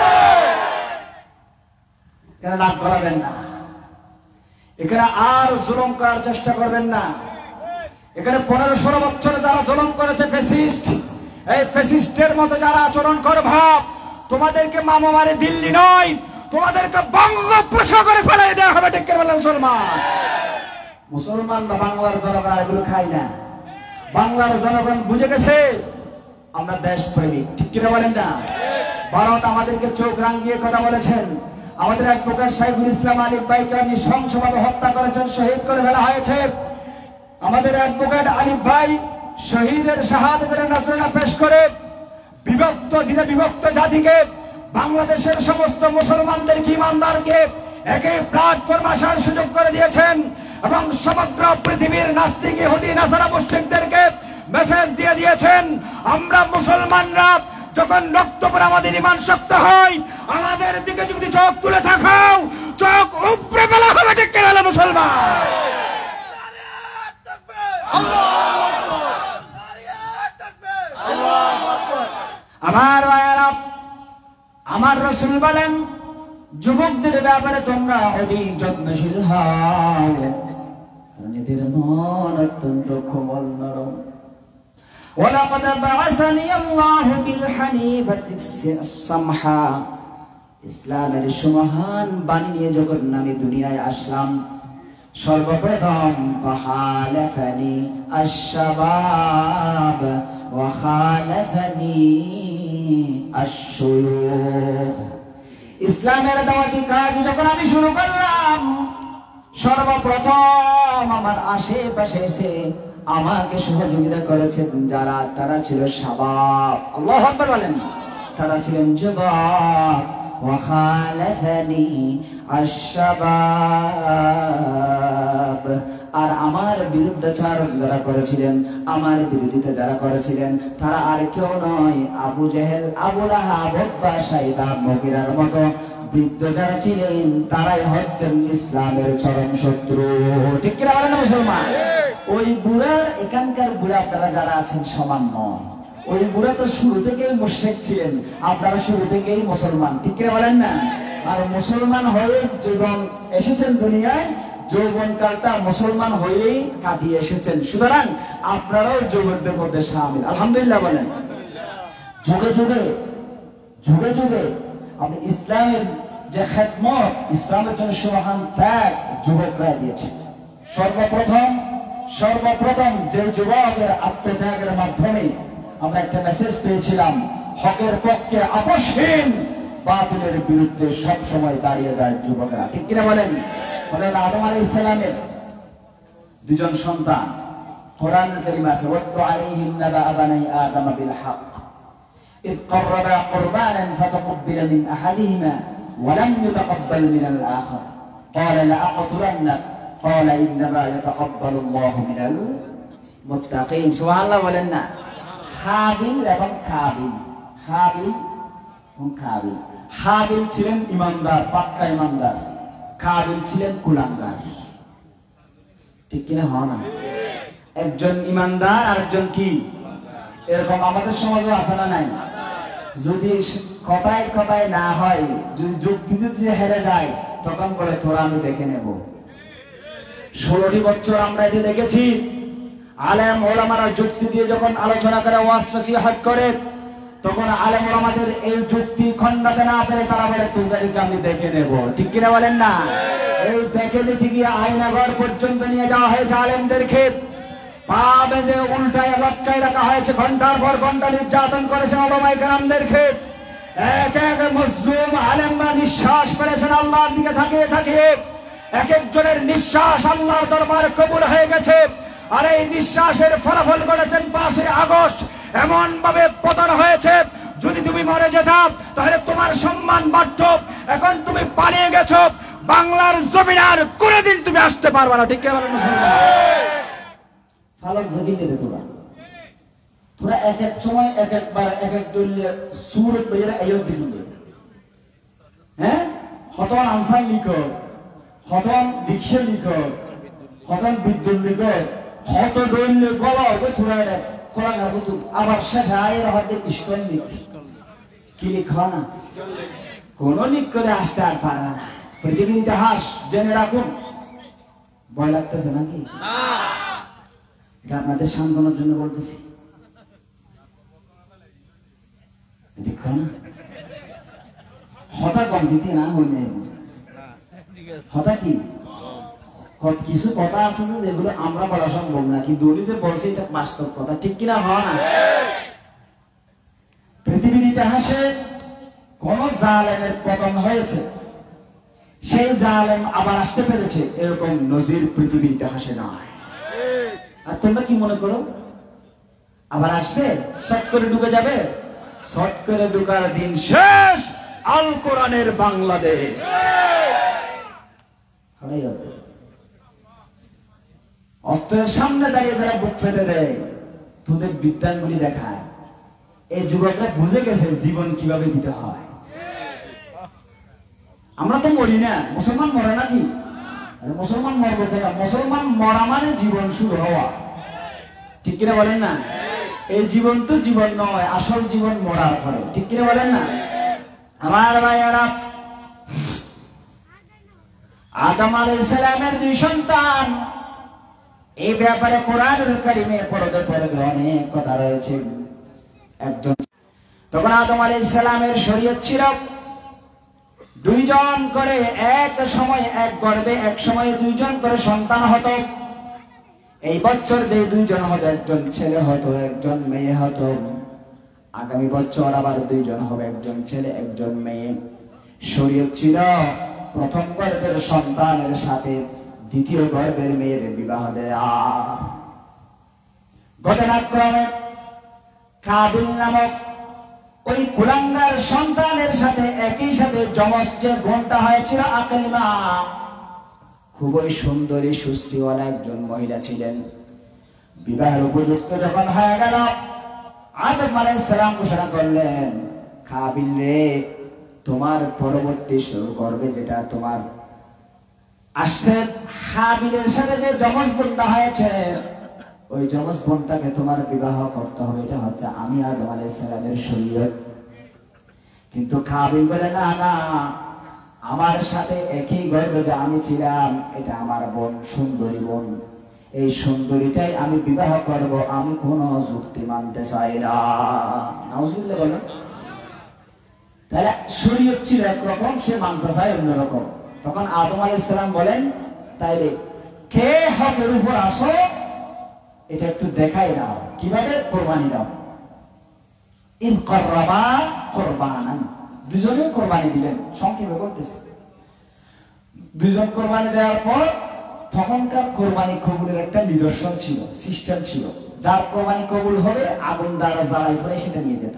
কেন লাভ করাবেন না? এখানে আর জুলুম করার চেষ্টা করবেন না। এখানে 15-16 বছরে যারা জুলুম করেছে ফ্যাসিস্ট, এই ফ্যাসিস্টের মতো যারা আচরণ করে ভাব, তোমাদেরকে মামা মারে দিল্লি নয়, তোমাদেরকে বঙ্গোপসাগরে ফেলাই দেওয়া হবে। ঠিক করে বলেন মুসলমান? মুসলমান না বাংলার জনগণ এগুলো খাই না। বাংলার জনগণ বুঝে গেছে আমরা দেশ প্রেমিক। ঠিক করে বলেন না? ভারত আমাদেরকে চোখ রাঙিয়ে কথা বলেছেন। আমাদের অ্যাডভোকেট সাইফুল ইসলাম আলিফ ভাইকে নৃশংসভাবে হত্যা করেছেন, শহীদ করে ফেলা হয়েছে। আমাদের অ্যাডভোকেট আলিফ ভাই শহীদের শাহাদাতের নজরানা পেশ করে বিভক্ত দিনে বিভক্ত জাতিকে, বাংলাদেশের সমস্ত মুসলমানদেরকে, ইমানদারকে একই প্ল্যাটফর্ম আসার সুযোগ করে দিয়েছেন এবং সমগ্র পৃথিবীর নাস্তিক ইহুদি নাসারা মুশরিকদেরকে মেসেজ দিয়ে দিয়েছেন, আমরা মুসলমানরা যখন রক্ত পরে আমাদের ঈমান শক্ত হয়, আমাদের দিকে যদি চোখ তুলে থাকাও, চোখ উপরে ফেলা হবে। ঠিক করে বলেন মুসলমান? আমার ভাইয়েরা, আমার রাসূল বলেন, যুবকদের ব্যাপারে তোমরা অধিক যত্নশীল হও, কারণ এদের মন অত্যন্ত কোমল নরম। ওয়ালাকাদ বাআসানি আল্লাহু বিল হানিফাতিস সামহা, ইসলামের সুমহান বাণী নিয়ে যখন আমি দুনিয়ায় আসলাম, সর্বপ্রথম ফাহালাফানি আশ-শাবাব ওয়া খালাফানি আশ-শুয়ুখ। ইসলামের দাওয়াতি কাজ যখন আমি শুরু করলাম, সর্বপ্রথম আমার আশেপাশে এসে আমাকে সহযোগিতা করেছেন যারা, তারা ছিল শাবাব। আল্লাহু আকবার বলেন। তারা ছিলেন যুবক। ওয়া খালাফানি আশ-শাবাব, আর আমার বিরুদ্ধাচার যারা করেছিলেন, আমার বিরোধিতা যারা করেছিলেন, তারা আর কেউ নয়, আবু জেহেল, আবু লাহাব, উতবা, শাইবা, মুগীরার মতো বৃদ্ধ যারা ছিলেন, তারাই হচ্ছেন ইসলামের চরম শত্রু। ঠিক কিনা বলেন মুসলমান? ওই বুড়া, এখানকার বুড়া আপনারা যারা আছেন সমান নয়। ওই বুড়া তো শুরু থেকেই মুশরিক ছিলেন, আপনারা শুরু থেকেই মুসলমান। ঠিক কিনা বলেন না? আর মুসলমান হয়ে জীবন এসেছেন দুনিয়ায়, যৌবনকালটা মুসলমান হয়েই কাটিয়ে এসেছেন। সুতরাং আপনারাও যুবকদের মধ্যে শামিল। আলহামদুলিল্লাহ বলেন। যুগে যুগে যুগে যুগে আপনি ইসলামের যে খেদমত, ইসলামের জন্য সুমহান ত্যাগ যুবকরা দিয়েছেন। সর্বপ্রথম যে যুবকের আত্মত্যাগের মাধ্যমে আমরা একটা মেসেজ পেয়েছিলাম, হকের পক্ষে আপোষহীন, বাতিলের বিরুদ্ধে সব সময় দাঁড়িয়ে যায় যুবকেরা। ঠিক কিনা বলেন? আদম আলাইহিস সালামের দুজন সন্তান, কোরআন কারীম আছে, ওয়াতলু আলাইহিম নাবা বানি আদম বিল হক ইয ক্বাররাবা কুরবানান ফাতাকাব্বালা মিন আহাদিহিমা ওয়া লাম ইউতাকাব্বাল মিনাল আখার ক্বালা লাআকতুলান্নাক ক্বালা ইন্নামা ইয়াতাকাব্বালুল্লাহু মিনাল মুত্তাকিন। সুবহানাল্লাহ বলেন না? হাবিল এবং কাবিল, হাবিল এবং কাবিল। হাবিল ছিলেন ইমানদার, পাক্কা ইমানদার, কাবিল ছিলেন কুলাঙ্গার। ঠিক কিনা? হয় না? একজন ইমানদার আর একজন কি? এরকম আমাদের সমাজে আছে না নাই? যদি কথায় কথায় না হয়, যদি যুক্তিতে যে হেরে যায়, তখন বলে তোরা আমি দেখে নেব। 16টি বছর আমরা এটি দেখেছি, আলেম ওলামারা যুক্তি দিয়ে যখন আলোচনা করে, ওয়াজ নসিহত করে, তখন আলেম ওলামাদের এই যুক্তি খণ্ডাতে না পেরে তারা বলে তোদেরকে আমি দেখে নেব। ঠিক কিনা বলেন না? এই দেখে দেখে গিয়ে আয়নাঘর পর্যন্ত নিয়ে যাওয়া হয়েছে আলেমদেরকে, পা বেঁধে উল্টায় লটকায় রাখা হয়েছে, ঘন্টার পর ঘন্টা নির্যাতন করেছে ওলামায়ে কেরামদেরকে। এক এক মজলুম আলেমরা নিঃশ্বাস ফেলেছেন আল্লাহর দিকে তাকিয়ে তাকিয়ে। এক একজনের নিঃশ্বাস আল্লাহর দরবারে কবুল হয়ে গেছে। আর এই নিঃশ্বাসের ফলাফল করেছেন 5 আগস্ট। এমন ভাবে পতন হয়েছে, যদি তুমি মরে যেতাম তাহলে তোমার সম্মান বাড়ত। এখন তুমি পালিয়ে গেছো, বাংলার জমিনে আর কোনোদিন তুমি আসতে পারবে না। ঠিক আছে? ফালক জগিতে দে তোরা, তোরা এক এক সময় এক একবার এক এক দলীয় সুরত বেজে আয়োগ দিলে, হ্যাঁ, হতন আনসার লিখো, হতন রিক্সা লিখো, হতন বিদ্যুৎ লিখো, হত দলীয় গলা ওকে থোড়া খোলা না বুঝু, আবার শেষে আয়ের হাতে ইস্কন লিখ, কি লিখো না, কোন লিখ করে আসতে আর পারে না। পৃথিবীর ইতিহাস জেনে রাখুন। ভয় লাগতেছে নাকি? এটা আপনাদের সান্ত্বনার জন্য বলতেছি। দেখো না, হঠাৎ কম দিতে না হইলে হঠাৎ কি কিছু কথা আছে না যেগুলো আমরা বলা সম্ভব না, কিন্তু উনি যে বলছে এটা বাস্তব কথা। ঠিক কিনা? হয় না? পৃথিবীর ইতিহাসে কোন জালেমের পতন হয়েছে, সেই জালেম আবার আসতে পেরেছে, এরকম নজির পৃথিবীর ইতিহাসে নয়। আর তোমরা কি মনে করো আবার আসবে? শর্ট করে ঢুকে যাবে? শর্ট করে ঢুকার দিন শেষ। আল কোরআনের বাংলাদেশ অস্ত্রের সামনে দাঁড়িয়ে যারা বুক ফেটে দেয়, তোদের বিদ্যানগুলি দেখায়, এই যুবকরা বুঝে গেছে জীবন কিভাবে দিতে হয়। আমরা তো মরি না, মুসলমান মরে নাকি? মুসলমান মরবো কেন? মুসলমান মরা মানে জীবন শুরু হওয়া। ঠিক কিনা বলেন না? এই জীবন তো জীবন নয়, আসল জীবন মরার পরে। ঠিক কিনা বলেন না? আমার ভাইয়েরা, আদম আলাইহিস সালামের 2 সন্তান, এই ব্যাপারে কোরআনুল কারীমে পড়তে পড়তে অনেক কথা রয়েছে। একজন, তখন আদম আলাইহিস সালামের শরীয়ত ছিল 2 জন করে এক সময় এক গর্ভে এক সময় 2 জন করে সন্তান হতো। এই বছর যে 2 জন হতো, একজন ছেলে হতো একজন মেয়ে হতো। আগামী বছর আবার 2 জন হবে, একজন ছেলে একজন মেয়ে। শরীয়ত ছিল প্রথম গর্ভের সন্তানের সাথে দ্বিতীয় গর্ভের মেয়ের বিবাহ দেয়া। ঘটনাক্রমে কাবিল নামক ওই কুলাঙ্গার সন্তানের সাথে একই সাথে যমজ যে বোনটা হয়েছিল আকলিমা, খুবই সুন্দরী সুশ্রীওয়ালা একজন মহিলা ছিলেন। বিবাহের উপযুক্ত যখন হয়ে গেল, আদম আলাইহিস সালাম ঘোষণা করলেন, কাবিল রে, তোমার পরবর্তী গর্ভে যেটা তোমার আসছে, হাবিলের সাথে যে যমজ বোনটা হয়েছে, ওই যমজ বোনটাকে তোমার বিবাহ করতে হবে। এটা হচ্ছে আমি আদম আলাইহিস সালামের শরীয়ত। কিন্তু কাবিল বলে, না না, আমার সাথে একই গর্ভে আমি ছিলাম, এটা আমার বোন, সুন্দরী বোন, এই সুন্দরীটাই আমি বিবাহ করব, আমি কোন যুক্তি মানতে চাই না। নাউজুবিল্লাহ বলেন। তাহলে শরীয়ত ছিল একরকম, সে মানতে চায় অন্যরকম। তখন আদম আলাইহিস সালাম বলেন, তাইলে কে হকের উপর আসো, এটা একটু দেখাই দাও, কিভাবে কোরবানি দাও। ইন করবা কোরবানান, 2 জনে কোরবানি দিলেন। সংক্ষেপে করতেছে, 2 জন কোরবানি দেওয়ার পর তখনকার কোরবানি কবুলের একটা নিদর্শন ছিল, সিস্টেম ছিল। যার কোরবানি কবুল হবে আগুন দ্বারা জ্বালাই ফেলে সেটা নিয়ে যেত।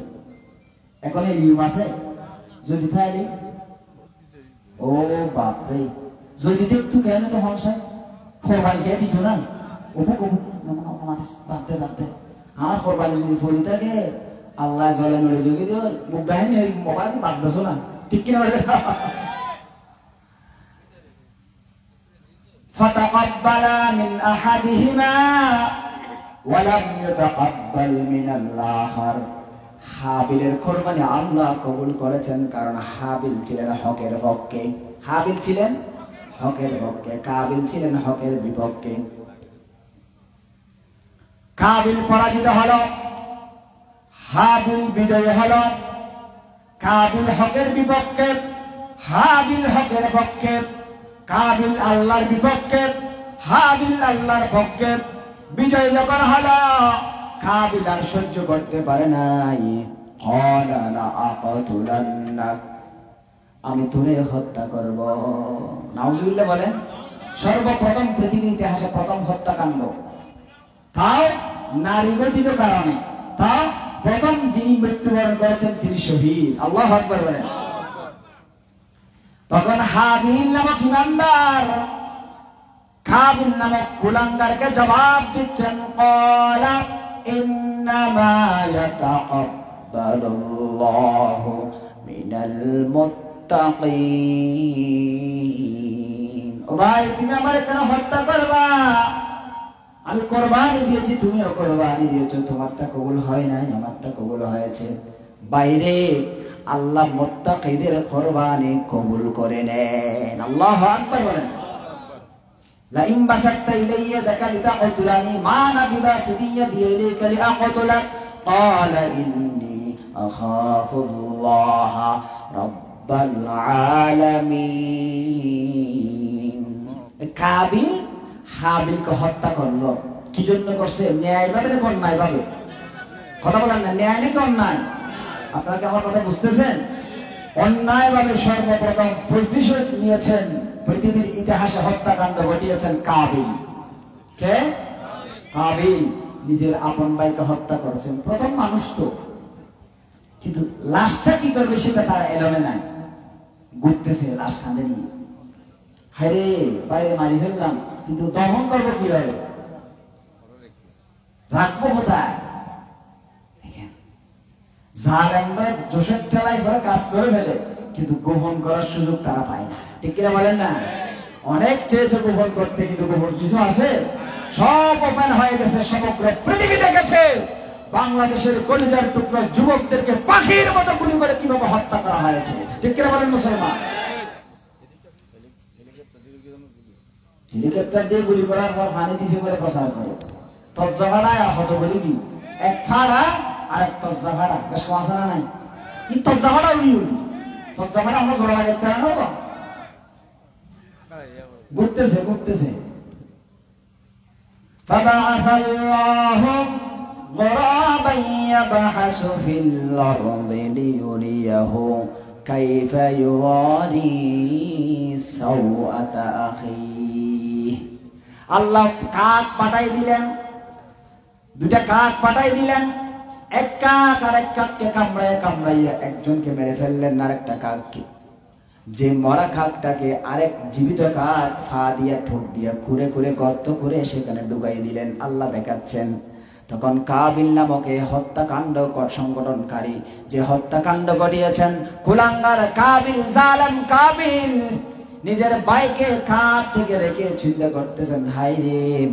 এখন এই নিয়ম আছে, যদি তাইলে ও বাপরে, যদি দেখতো কেন তো হংসায় কোরবানি কে দিত না, বাঁধতে বাঁধতে আমার কোরবানি যদি ফলি থাকে, আল্লাহ জলে নড়ে যোগে দিও মুখ বাহিনী মোবাইল বাদ দোষ না ঠিক কিনা বলে ফাতাকাব্বালা মিন আহাদিহিমা ওয়া লাম ইতাকাব্বাল মিনাল আখার হাবিলের কুরবানি আল্লাহ কবুল করেছেন কারণ হাবিল ছিলেন হকের পক্ষে হাবিল ছিলেন হকের পক্ষে কাবিল ছিলেন হকের বিপক্ষে কাবিল পরাজিত হলো হাবিল বিজয়ী হলো কাবিল হকের বিপক্ষে হাবিল হকের পক্ষে কাবিল আল্লাহর বিপক্ষে হাবিল আল্লাহর পক্ষে বিজয় যখন হলো কাবিল আর সহ্য করতে পারে নাই ক্বালা লা আকাতুলান্নাক আমি তোরে হত্যা করব নাউজুবিল্লাহ বলেন সর্বপ্রথম পৃথিবীর ইতিহাসে প্রথম হত্যাকাণ্ড তাও নারী গঠিত কারণে তাও প্রথম যিনি মৃত্যুবরণ করেছেন তিনি শহীদ আল্লাহু আকবার বলেন তখন হাবিল নামক ইমানদার কাবিল নামক কুলাঙ্গারকে জবাব দিচ্ছেন ক্বালা ইন্নামা ইয়াতাকাব্বালুল্লাহু মিনাল মুত্তাকিন ও ভাই তুমি আমারে কেন হত্যা করবা আমি কুরবানি দিয়েছি তুমিও কুরবানি দিয়েছো তোমারটা কবুল হয় নাই আমারটা কবুল হয়েছে বাইরে আল্লাহ মুত্তাকিদের কুরবানি কবুল করে নেন আল্লাহু আকবার বলেন লা ইন বাসাতা ইলাইয়া দাকা লিতাকতুলানি মা না বিবাসিদিয়া দিয়াইকা লিআকতুলাক ক্বালা ইন্নী আখাফুল্লাহ রাব্বাল আলামিন কাবিল হাবিলকে হত্যা করলো কি জন্য করছে ন্যায় ভাবে না অন্যায় ভাবে কথা বলেন না ন্যায় নাকি অন্যায় আপনারা কি আমার কথা বুঝতেছেন অন্যায় ভাবে সর্বপ্রথম প্রতিশোধ নিয়েছেন পৃথিবীর ইতিহাসে হত্যাকাণ্ড ঘটিয়েছেন কাবিল কে কাবিল নিজের আপন ভাইকে হত্যা করেছেন প্রথম মানুষ তো কিন্তু লাশটা কি করবে সেটা তার এলোমে নাই ঘুরতেছে লাশ কাঁধে নিয়ে হায়রে বাইরে মারি ফেললাম কিন্তু দহন করবো কিভাবে রাখবো কোথায় জালেমরা জোশের ঠেলায় করে কাজ করে ফেলে কিন্তু গোপন করার সুযোগ তারা পায় না ঠিক কিনা বলেন না অনেক চেয়েছে গোপন করতে কিন্তু গোপন কিছু আছে সব ওপেন হয়ে গেছে সমগ্র পৃথিবী দেখেছে বাংলাদেশের কলিজার টুকরা যুবকদেরকে পাখির মতো গুলি করে কিভাবে হত্যা করা হয়েছে ঠিক কিনা বলেন মুসলমান হেলিকপ্টার দিয়ে গুলি করার পর পানি দিছে করে প্রচার করে তজ্জাভাড়ায় আর হত বলিবি এক ফাড়া আর এক তজ্জাভাড়া বেশ কমাসানা নাই কি তজ্জাভাড়া উড়ি উড়ি তজ্জাভাড়া আমরা জোড়া লাগে কেন নেব ঘুরতেছে ঘুরতেছে فبعث الله غرابا يبحث في الأرض ليريه كيف يواري سوءة أخيه আল্লাহ কাক পাঠাই দিলেন দুটা কাক পাঠাই দিলেন এক কাক আর এক কাককে কামড়াইয়া একজনকে মেরে ফেললেন আরেকটা কাককে যে মরা কাকটাকে আরেক জীবিত কাক ফা দিয়া ঠোঁট দিয়া খুঁড়ে খুঁড়ে গর্ত করে সেখানে ডুবাই দিলেন আল্লাহ দেখাচ্ছেন তখন কাবিল নামক এই হত্যাকাণ্ড সংগঠনকারী যে হত্যাকাণ্ড ঘটিয়েছেন কুলাঙ্গার কাবিল জালেম কাবিল নিজের ভাইকে কাক থেকে রেখে চিন্তা করতেছেন হাই রে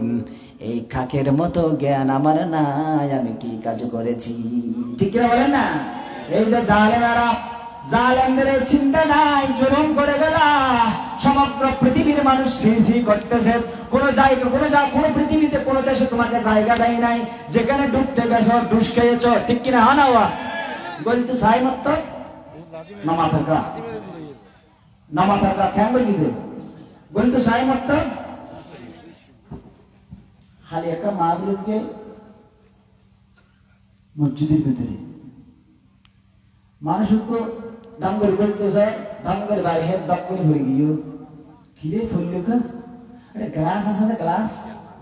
এই কাকের মতো জ্ঞান আমার নাই আমি কি কাজ করেছি ঠিক কিনা বলেন না এই যে জালেমেরা জালেমদের চিন্তা নাই জুলুম করে গেলা সমগ্র পৃথিবীর মানুষ সিসি করতেছে কোন জায়গা কোন পৃথিবীতে কোন দেশে তোমাকে জায়গা দেয় নাই যেখানে ডুবতে গেছো ডুস খেয়েছো ঠিক কিনা হা না বল তো সাই মত নামা থাকা খেয়াল করে দিবে বল তো সাই মত খালি একটা মাহফিলকে মসজিদের ভিতরে মানুষ দাঙ্গল বলতে যায় দাঙ্গল বাইরে হেড দপ করে ভরে গিয়ে কিরে ফুললো কা আরে গ্লাস আছে না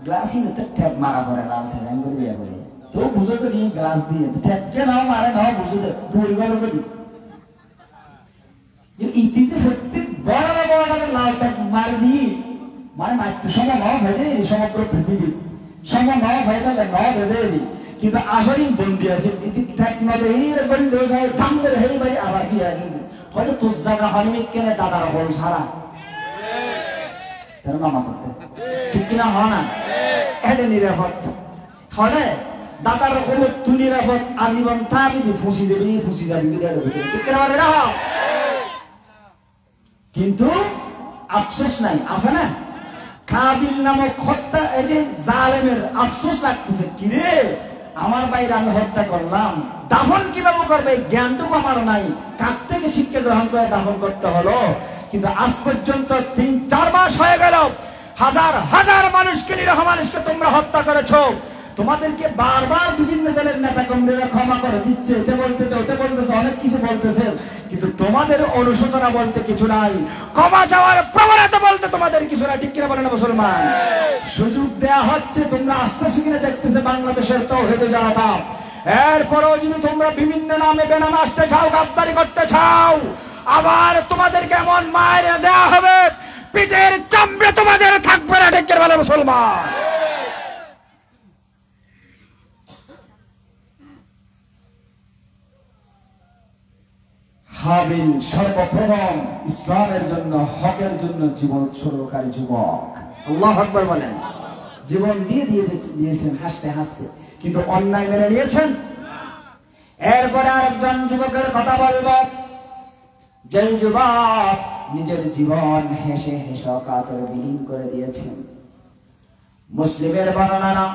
গ্লাসই না ট্যাপ মারা করে লাল ঠ্যাং করে দিয়া করে তো বুঝো তো নিয়ে গ্লাস দিয়ে ট্যাপ কে নাও মারে নাও বুঝো তো তুই গেল করি ইতিতে সত্যি বড় লাল ট্যাপ মারবি মানে মাত্র সময় নাও ভেদে সমগ্র পৃথিবী সময় নাও ভেদে নাও ভেদে কিন্তু আসলেই বন্দি আছে ঠিক মতো বললে ধাম করে হেই ভাই আবার বিয়া দিবি হয়তো তোর জায়গা হলিমিক কেনে দাদার হল ছাড়া মামা করতে ঠিক কিনা হয় না এটা নিরাপদ হলে দাদার হল তুই নিরাপদ আজীবন থাকবি ফুসি যাবি ঠিক কিনা কিন্তু আফসোস নাই আছে না কাবিল নামক হত্যা এই যে জালেমের আফসোস লাগতেছে কিরে আমার বাইরে আমি হত্যা করলাম দাফন কিভাবে করবে জ্ঞানটুকু আমার নাই কার থেকে শিক্ষা গ্রহণ করে দাফন করতে হলো কিন্তু আজ পর্যন্ত 3-4 মাস হয়ে গেল হাজার হাজার মানুষকে নিরীহ মানুষকে তোমরা হত্যা করেছো তোমাদেরকে বারবার বিভিন্ন দলের নেতা কর্মীরা ক্ষমা করে দিচ্ছে এটা বলতেছে ওটা বলতেছে অনেক কিছু বলতেছে কিন্তু তোমাদের অনুশোচনা বলতে কিছু নাই ক্ষমা চাওয়ার প্রবণতা বলতে তোমাদের কিছু নাই ঠিক কিনা বলেন মুসলমান সুযোগ দেয়া হচ্ছে তোমরা আসতেছো কিনা দেখতেছে বাংলাদেশের তাওহীদের জনতা এরপরেও যদি তোমরা বিভিন্ন নামে বেনামে আসতে চাও গাদ্দারি করতে চাও আবার তোমাদেরকে এমন মায়ের দেয়া হবে পিঠের চামড়ে তোমাদের থাকবে না ঠিক কিনা বলেন মুসলমান হাবিল সর্বপ্রথম ইসলামের জন্য হকের জন্য জীবন উৎসর্গকারী যুবক আল্লাহু আকবার বলেন জীবন দিয়েছেন হাসতে হাসতে কিন্তু অন্যায় মেনে নিয়েছেন এরপরে আরেকজন যুবকের কথা বলবো যেই যুবক নিজের জীবন হেসে হেসে কাতরে বিলীন করে দিয়েছেন মুসলিমের বর্ণনা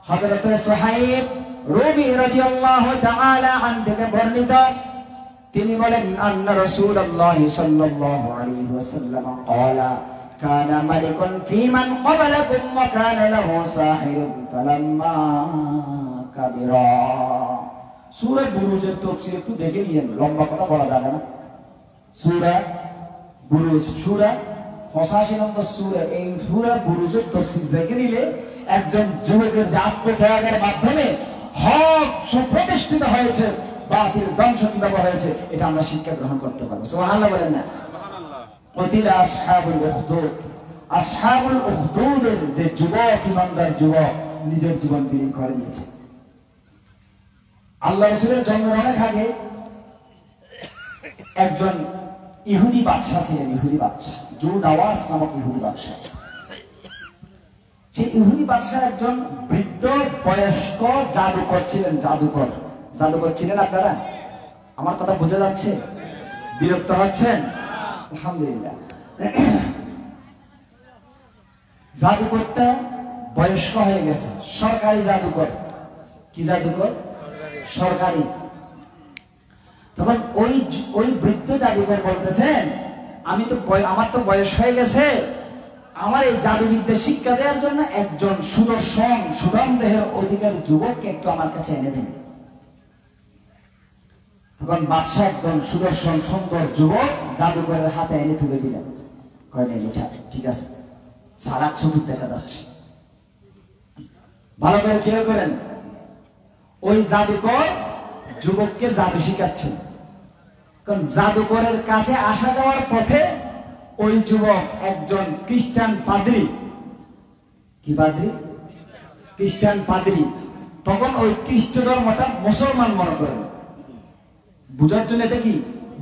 হযরত সুহাইব রুমি রাদিয়াল্লাহু তাআলা আনহু থেকে বর্ণিত তিনি বলেন আন্না রাসূলুল্লাহ সাল্লাল্লাহু আলাইহি ওয়াসাল্লাম قال كان ملك في من قبلكم وكان له ساحر فلما كبر সূরা বুরুজের তাফসীর একটু দেখে নিয়েন লম্বা কথা বলা যাবে না সূরা বুরুজ সূরা 85 নম্বর সূরা এই সূরা বুরুজের তাফসীর দেখে নিলে একজন যুবকের যে আত্মত্যাগের মাধ্যমে হক সুপ্রতিষ্ঠিত হয়েছে বাতিল ধ্বংস কিভাবে হয়েছে এটা আমরা শিক্ষা গ্রহণ করতে পারবো সুবহানাল্লাহ বলেন না কতিলা আসহাবুল উখদুদের যে যুবক ইমানদার যুবক নিজের জীবন বিলীন করে দিয়েছে আল্লাহ রাসূলের জন্মের অনেক আগে একজন ইহুদি বাদশা ছিলেন ইহুদি বাদশা জুনাওয়াস নামক ইহুদি বাদশা সেই ইহুদি বাদশার একজন বৃদ্ধ বয়স্ক জাদুকর ছিলেন জাদুকর ছিলেন আপনারা আমার কথা বোঝা যাচ্ছে বিরক্ত হচ্ছেন আলহামদুলিল্লাহ জাদুকরটা বয়স্ক হয়ে গেছে সরকারি জাদুকর কি জাদুকর সরকারি তখন ওই বৃদ্ধ জাদুকর বলতেছেন আমার তো বয়স হয়ে গেছে আমার এই জাদুবিদ্যা শিক্ষা দেওয়ার জন্য একজন সুদর্শন দেহের অধিকারী যুবককে একটু আমার কাছে এনে দিন তখন বাদশা একজন সুদর্শন সুন্দর যুবক জাদুকরের হাতে এনে তুলে দিলেন ঠিক আছে সারাক ছবি দেখা যাচ্ছে ভালো করে খেয়াল করেন ওই জাদুকর যুবককে জাদু শিখাচ্ছেন কারণ জাদুকরের কাছে আসা যাওয়ার পথে ওই যুবক একজন খ্রিস্টান পাদ্রী কি পাদ্রী খ্রিস্টান পাদ্রী তখন ওই খ্রিস্ট ধর্মটা মুসলমান মনে করেন বুঝার জন্য এটা কি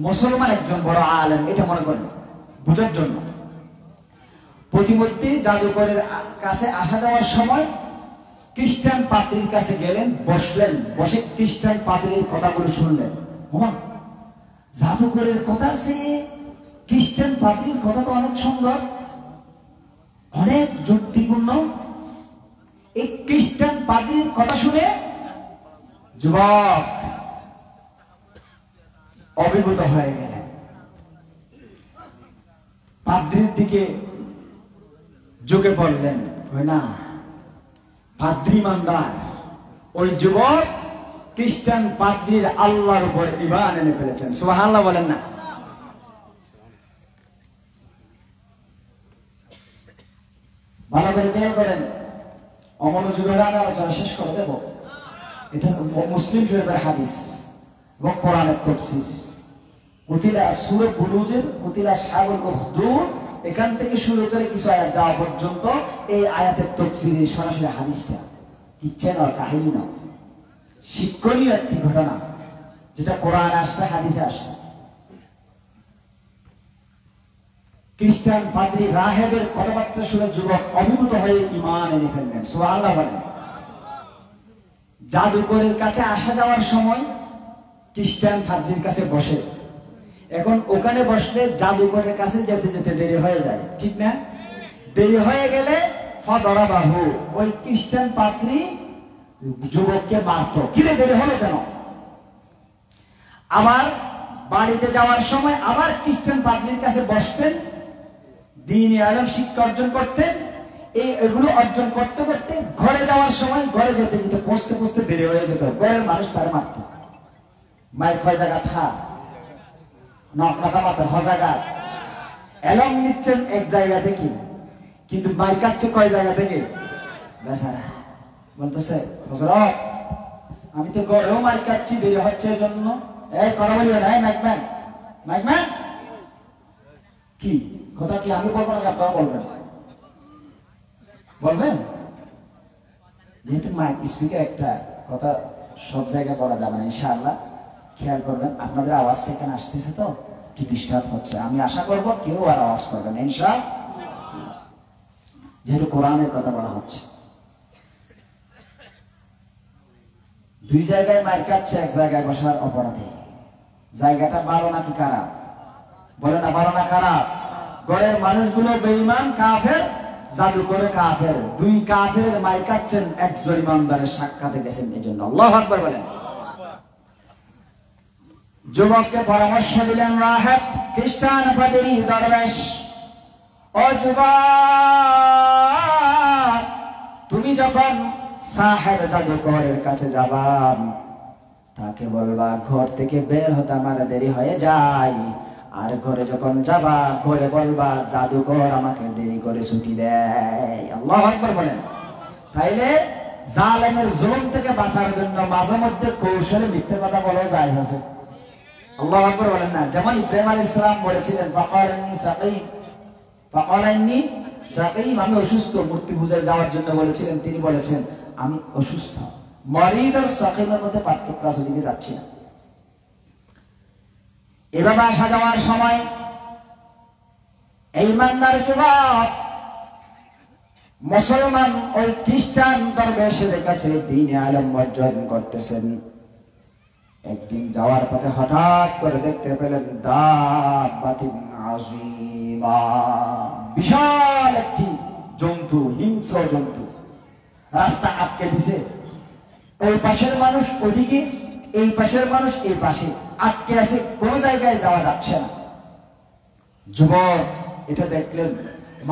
মুসলমান একজন বড় আলেম এটা মনে করেন বুঝার জন্য প্রতিমধ্যে জাদুকরের কাছে আসা যাওয়ার সময় খ্রিস্টান পাদ্রীর কাছে গেলেন বসলেন বসে খ্রিস্টান পাদ্রীর কথাগুলো শুনলেন জাদুকরের কথা সে খ্রিস্টান পাদ্রীর কথা তো অনেক সুন্দর অনেক যুক্তিপূর্ণ এই খ্রিস্টান পাদ্রীর কথা শুনে যুবক অভিভূত হয়ে গেলেন পাদ্রীর দিকে ঝুঁকে পড়লেন না পাদ্রী ইমানদার ওই যুবক খ্রিস্টান পাদ্রীর আল্লাহর উপর ঈমান এনে ফেলেছেন সুবহানাল্লাহ বলেন না ভালো করে খেয়াল করেন অমনোযোগের আমি আলোচনা শেষ করে দেব এটা মুসলিম শরীফের হাদিস এবং কোরআনের তাফসীর কুতিলা সূরা বুরুজের কুতিলা আসহাবুল উখদুদ এখান থেকে শুরু করে কিছু আয়াত যাওয়া পর্যন্ত এই আয়াতের তাফসীরে সরাসরি হাদিসটা কিচ্ছা না কাহিনী না শিক্ষণীয় একটি ঘটনা, যেটা কোরআনে আসছে, হাদিসে আসছে। খ্রিস্টান পাদ্রী রাহেবের কথাবার্তা শুনে যুবক অভিভূত হয়ে ঈমান এনে ফেললেন। সুবহানাল্লাহ বলেন। জাদুকরের কাছে আসা যাওয়ার সময় খ্রিস্টান পাদ্রীর কাছে বসে। এখন ওখানে বসলে জাদুকরের কাছে যেতে যেতে দেরি হয়ে যায়, ঠিক না? দেরি হয়ে গেলে ফাদরাবাহু, ওই খ্রিস্টান পাদ্রী যুবককে মারত। কিরে দেরি হলো কেন? আবার বাড়িতে যাওয়ার সময় আবার খ্রিস্টান পাদ্রীর কাছে বসতেন, দ্বীনি আলেম শিক্ষা অর্জন করতেন। এগুলো অর্জন করতে করতে ঘরে যাওয়ার সময়, ঘরে যেতে যেতে পৌঁছতে পৌঁছতে দেরি হয়ে যেত। ঘরের মানুষ তারা মারত। মায়ের কয় জায়গা থা নকা মাত্র হজাগা এলম নিচ্ছেন এক জায়গা থেকে, কিন্তু মাই কাচ্ছে কয় জায়গা থেকে? বেচারা বলতেছে, হযরত আমি তো ঘরেও মার কাচ্ছি, দেরি হচ্ছে এর জন্য। এই কথা বলিও না, মাইকম্যান মাইকম্যান কি কথা কি আমি বলবো না, আপনারা বলবেন? বলবেন? যেহেতু মাইক স্পিকার একটা কথা সব জায়গায় বলা যাবে না, ইনশাআল্লাহ খেয়াল করবেন। আপনাদের আওয়াজটা এখানে আসতেছে তো কি ডিস্টার্ব হচ্ছে, আমি আশা করব কেউ আর আওয়াজ করবেন না ইনশাআল্লাহ, যেহেতু কোরআনের কথা বলা হচ্ছে। দুই জায়গায় মাইর কাটছে, এক জায়গায় বসার অপরাধে। জায়গাটা ভালো নাকি খারাপ? বলে না ভালো না খারাপ? ঘরের মানুষগুলো বেঈমান কাফের, জাদুকরে কাফের। দুই কাফের মাইর কাটছেন, একজন ইমানদারের সাক্ষাতে গেছেন, এজন্য আল্লাহু আকবার বলেন। যুবককে পরামর্শ দিলেন রাহেব, খ্রিস্টান পাদ্রী দরবেশ, ও যুবক, তুমি যখন সাহেব জাদুকরের কাছে যাবা, তাকে বলবা ঘর থেকে বের হতে আমার দেরি হয়ে যায়। আর ঘরে যখন যাবা, ঘরে বলবা জাদুকর আমাকে দেরি করে ছুটি দেয়। আল্লাহু আকবার বলেন। তাইলে জালেমের জুলুম থেকে বাঁচার জন্য মাঝে মধ্যে কৌশলে মিথ্যে কথা বলা যায় আছে। আল্লাহু আকবার বলেন না? যেমন ইব্রাহিম আলাইহিস সালাম বলেছিলেন, ফাকালানি সাকিম, ফাকালানি সাকিম, আমি অসুস্থ। মূর্তি পূজায় যাওয়ার জন্য বলেছিলেন, তিনি বলেছেন আমি অসুস্থ। মরিদ আর সাকিমের মধ্যে পার্থক্য আছে, ওদিকে যাচ্ছি না। এভাবে আসা যাওয়ার সময় এই ইমানদার যুবক মুসলমান ওই খ্রিস্টান দরবেশের কাছে দ্বীনি আলেম অর্জন করতেছেন। একদিন যাওয়ার পথে হঠাৎ করে দেখতে পেলেন দাব্বাতিন আযীমা, বিশাল একটি জন্তু, হিংস্র জন্তু রাস্তা আটকে দিছে। ওই পাশের মানুষ ওদিকে, এই পাশের মানুষ এই পাশে, আটকে আছে, কোন জায়গায় যাওয়া যাচ্ছে না। যুবক এটা দেখলেন,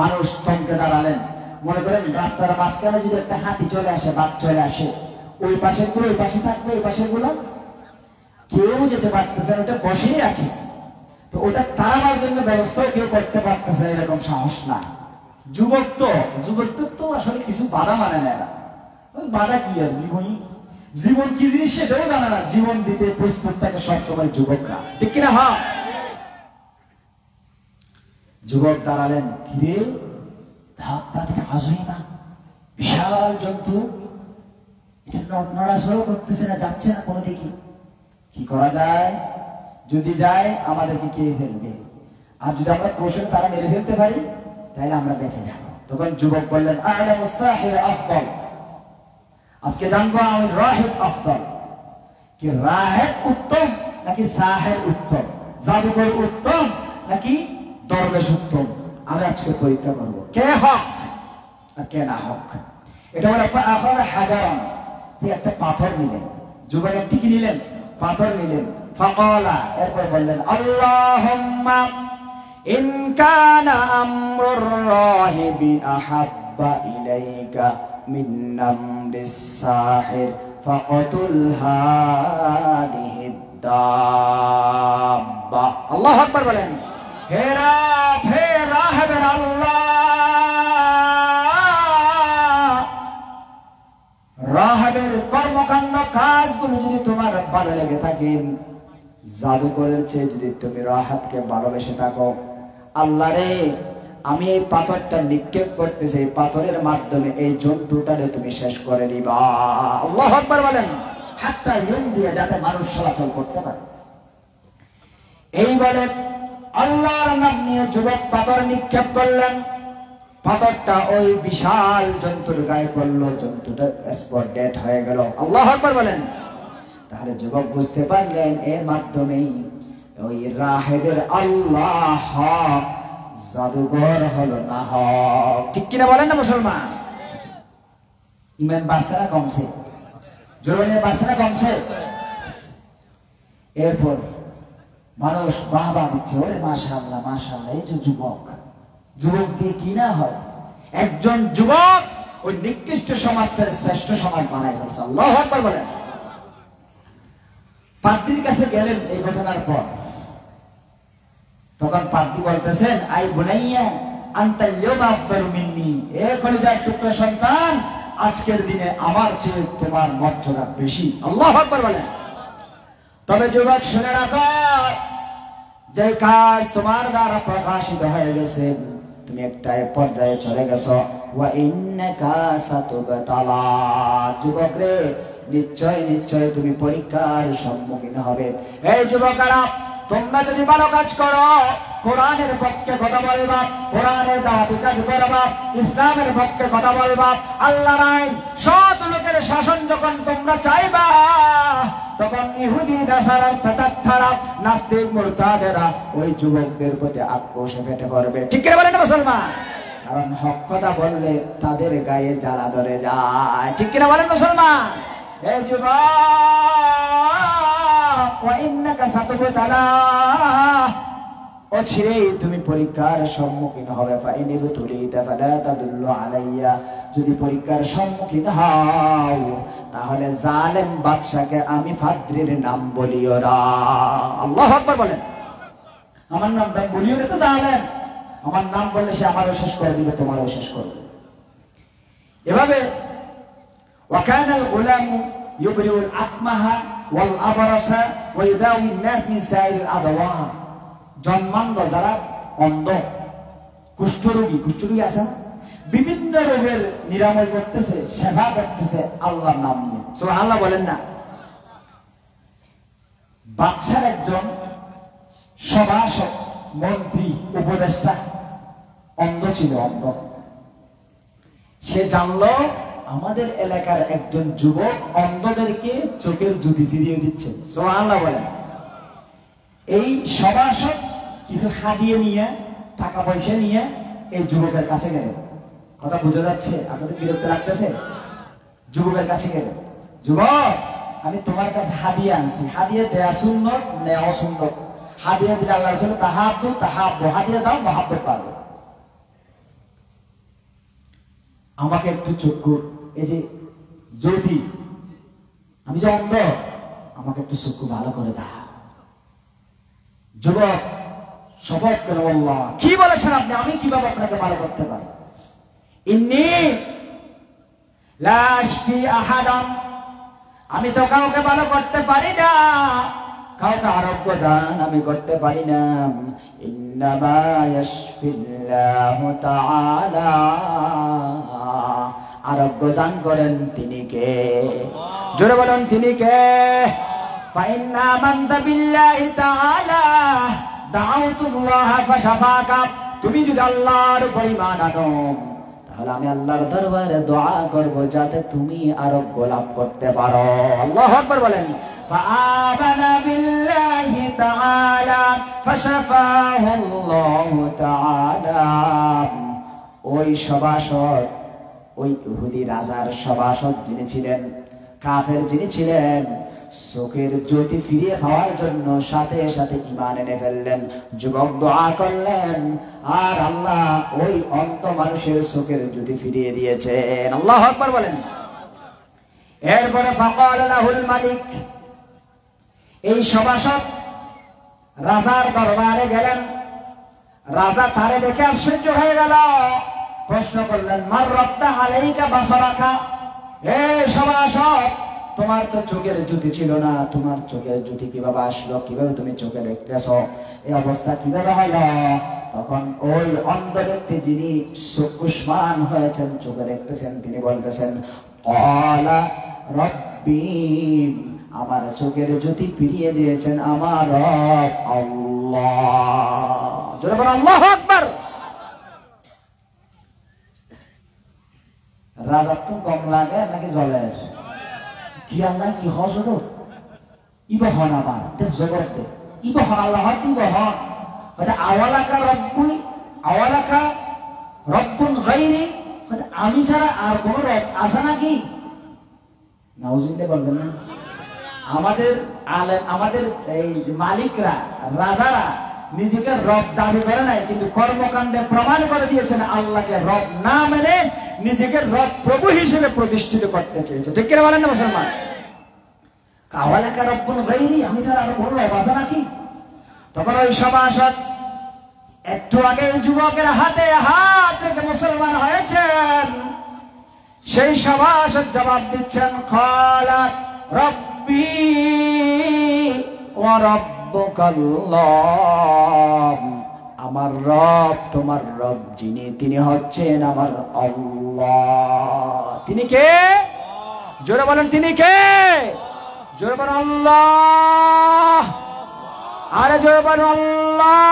মানুষ থমকে দাঁড়ালেন। মনে করেন রাস্তার মাঝখানে যদি একটা হাতি চলে আসে, বাঘ চলে আসে, ওই পাশের গুলো ওই পাশে থাকবে, ওই পাশের গুলো কেউ যেতে পারতেছে না, ওটা বসেই আছে। তো ওটা তাড়ানোর জন্য ব্যবস্থাও কেউ করতে পারতেছে না, এরকম সাহস না। যুবকদের তো আসলে কিছু বাধা মানে না। বাধা কি আর, জীবন কি জিনিস সেটাও জানে না। জীবন দিতে প্রস্তুত থাকে সবসময় যুবকরা, ঠিক কিনা? হ্যাঁ। যুবক দাঁড়ালেন, কিরে দাব্বাতিন আযীমা, বিশাল জন্তু, এটা নড়াচড়া করতেছে না, যাচ্ছে না কোনো দিকে। কি করা যায়? যদি যায় আমাদেরকে কে ফেলবে, আর যদি আমরা কৌশল তারা মেরে ফেলতে পারি তাহলে আমরা বেঁচে যাব। তখন যুবক বললেন, আ'লামুস সাহির আফদল, আজকে জানবো আমি রাহিব আফদল। কি রাহিব উত্তম নাকি সাহির উত্তম? জাদুকর উত্তম নাকি দরবেশ উত্তম? আমি আজকে পরীক্ষা করবো কে হক আর কে না হক। এটা বলে হাজারান, একটা পাথর নিলেন। যুবক একটি কি নিলেন? পাথর নিলেন। ফাকালা, এরপর বললেন, আল্লাহুম্মা ইন কানা আমরুর রাহিবি আহাব্বা ইলাইকা মিন আমরিস সাহির ফাকাতুল হাদিহি দাব্বা। আল্লাহু আকবার বলেন। হে রাহিবের আল্লাহ, রাহিবের কর্মকাণ্ড কাজগুলো যদি তোমার ভালো লেগে থাকে, জাদুকরের চেয়ে যদি তুমি রাহিবকে ভালোবেসে থাকো, আল্লাহ রে আমি এই পাথরটা নিক্ষেপ করতেছি, এই পাথরের মাধ্যমে এই জন্তুটারে তুমি শেষ করে দিবা। আল্লাহু আকবার বলেন। হাতটা ইয়ম দিয়ে যাতে মানুষ চলাচল করতে পারে। এই বলে আল্লাহর নাম নিয়ে যুবক পাথর নিক্ষেপ করলেন। পাথরটা ওই বিশাল জন্তুর গায়ে পড়লো, জন্তুটা স্পট ডেড হয়ে গেল। আল্লাহু আকবার বলেন। তাহলে যুবক বুঝতে পারলেন এর মাধ্যমেই ওই রাহেবের আল্লাহ জাদুঘর হলো না হক। ঠিক কিনা বলেন না মুসলমান? ইমান বাড়ছে না কমছে? জোরে বাড়ছে না কমছে? এরপর মানুষ বাহবা দিচ্ছে, ওরে মাশাআল্লাহ মাশাআল্লাহ, এই যে যুবক, যুবক দিয়ে কি না হয়। একজন যুবক ওই নিকৃষ্ট সমাজটার শ্রেষ্ঠ সমাজ বানায় ফেলছে। আল্লাহু আকবার বলেন। পাদ্রীর কাছে গেলেন এই ঘটনার পর। তখন পাদ্রী বলতেছেন, আই বুনাইয়া আনতা ইয়াউমা আফদালু মিন্নি, এ কলিজার টুকরা সন্তান, আজকের দিনে আমার চেয়ে তোমার মর্যাদা বেশি। আল্লাহু আকবার বলেন। তবে যুবক শুনে রাখো, যে কাজ তোমার দ্বারা প্রকাশিত হয়ে গেছে, তুমি একটা পর্যায়ে চলে গেছো। ওয়া ইন্নাকা সাতুবতালা, যুবক রে নিশ্চয় নিশ্চয় তুমি পরীক্ষার সম্মুখীন হবে। এই যুবকেরা, তোমরা যদি ভালো কাজ করো, কোরআনের পক্ষে কথা বলবা, কোরআনের দাওয়াতি কাজ করবা, ইসলামের পক্ষে কথা বলবা, আল্লাহর আইন সৎ লোকের শাসন যখন তোমরা চাইবা, তখন ইহুদি নাসারার পেতাত্তারা নাস্তিক মুরতাদেরা ওই যুবকদের প্রতি আক্রোশে ফেটে পড়বে। ঠিক করে বলেন না মুসলমান? কারণ হক কথা বললে তাদের গায়ে জ্বালা ধরে যায়। ঠিক কিনা বলেন মুসলমান? এই যুবক, ওয়া ইন্নাকা সাতুবতালা, অচিরেই তুমি পরীক্ষার সম্মুখীন হবে। ফাইনিবতুলিতা ফালা তাদুল্লু আলাইয়া, যদি পরীক্ষার সম্মুখীন হও তাহলে জালেম বাদশাকে আমি ফাদ্রীর নাম বলিও না। আল্লাহু আকবার বলেন। আমার নাম বলিও না তো জালেম, আমার নাম বললে সে আমারও শেষ করে দিবে, তোমারও শেষ করে দিবে। এভাবে وكان الغلام يبرئ الأكمه والأبرص ويداوي الناس من سائر الأدواء, জন্মান্ধ যারা অন্ধ, কুষ্ঠরোগী আছে না, বিভিন্ন রোগের নিরাময় করতেছে, সেবা করতেছে আল্লাহর নাম নিয়ে। সুবহানাল্লাহ বলেন না? বাদশার একজন সভাসদ, মন্ত্রী, উপদেষ্টা অন্ধ ছিল, অন্ধ। সে জানলো আমাদের এলাকার একজন যুবক অন্ধদেরকে চোখের জ্যোতি ফিরিয়ে দিচ্ছে। সুবহানাল্লাহ বলেন। এই সভাসদ কিছু হাদিয়ে নিয়ে, টাকা পয়সা নিয়ে এই যুবকের কাছে গেলেন। কথা বোঝা যাচ্ছে? আপনাদের বিরক্ত লাগতেছে? যুবকের কাছে গেলেন, যুবক আমি তোমার কাছে হাদিয়া আনছি, হাদিয়া দেয়া সুন্নত, নেওয়া সুন্নত। হাদিয়া দিলে আল্লাহ রাসূল তাহাব্বু তাহাব্বু, হাদিয়া দাও মহব্বত পাবে। আমাকে একটু চক্ষু, এই যে জ্যোতি, আমি যে অন্ধ, আমাকে একটু চক্ষু ভালো করে দাও। যুবক শপথ করে আল্লাহ, কি বলেছেন আপনি? আমি কিভাবে আপনাকে ভালো করতে পারি? ইন্নী লা আশফি আহাদান, আমি তো কাউকে ভালো করতে পারি না, কাউকে আরোগ্য দান আমি করতে পারি না। ইন্নামা ইয়াশফিল্লাহু তাআলা, আরোগ্য দান করেন তিনি কে? জোরে বলুন তিনি কে? ফাইন্না আমানতা বিল্লাহি তাআলা দাউতুল্লাহ ফাশাফাকা, তুমি যদি আল্লাহর উপর ঈমান আনো তাহলে আমি আল্লাহর দরবারে দোয়া করব যাতে তুমি আরোগ্য লাভ করতে পারো। আল্লাহু আকবার বলেন। ফাআমানা বিল্লাহি তাআলা ফাশাফাহু আল্লাহু তাআলা, ওই সভাসদ, ওই ইহুদি রাজার সভাসদ যিনি ছিলেন, কাফের যিনি ছিলেন, চোখের জ্যোতি ফিরিয়ে পাওয়ার জন্য সাথে সাথে ঈমান এনে ফেললেন। যুবক দোয়া করলেন আর আল্লাহ ওই অন্ধ মানুষের চোখের জ্যোতি ফিরিয়ে দিয়েছেন। আল্লাহু আকবার বলেন। এরপরে ফাকাল লাহুল মালিক, এই সভাসদ রাজার দরবারে গেলেন। রাজা তারে দেখে আশ্চর্য হয়ে গেল, প্রশ্ন করলেন মার রাদ্দা আলাইকা বাসারাকা, এই সভাসদ তোমার তো চোখের জ্যোতি ছিল না, তোমার চোখের জ্যোতি কিভাবে আসলো? কিভাবে তুমি চোখে দেখতেছ? এই অবস্থা কিভাবে হলো? তখন ওই অন্ধ ব্যক্তি যিনি চক্ষুষ্মান হয়েছেন, চোখে দেখতেছেন, তিনি বলতেছেন ক্বালা রাব্বি, আমার চোখের জ্যোতি ফিরিয়ে দিয়েছেন আমার রব আল্লাহ। জোরে বলেন আল্লাহু আকবার। রাজত্ব কম লাগে নাকি জলের? কি আল্লাহ কি হজর ইবা হন আবার দেখ জগতে ইবা হন আল্লাহ ইবা হন মানে আওয়ালাকা রব্বুই আওয়ালাকা রব্বুন গায়রি, মানে আমি ছাড়া আর কোন রব আছে নাকি? নাউজুবিল্লাহ বলবেন না। আমাদের আলেম আমাদের এই মালিকরা রাজারা নিজেকে রব দাবি করে নাই, কিন্তু কর্মকাণ্ডে প্রমাণ করে দিয়েছেন আল্লাহকে রব না মেনে নিজেকে রব প্রভু হিসেবে প্রতিষ্ঠিত করতে চেয়েছে। ঠিক কিনা বলেন না মুসলমান? কাওয়ালাকা রব্বুন গায়রি, আমি ছাড়া আর কোন রব আছে নাকি? তখন ওই সভাসদ একটু আগে যুবকের হাতে হাত রেখে মুসলমান হয়েছেন, সেই সভাসদ জবাব দিচ্ছেন ক্বালা রব্বি ওয়া রাব্বুকাল্লাহ, আমার রব তোমার রব যিনি তিনি হচ্ছেন আমার আল্লাহ। তিনি কে? জোরে বলেন তিনি কে? জোরে বলেন আল্লাহ, আরে জোরে বলেন আল্লাহ।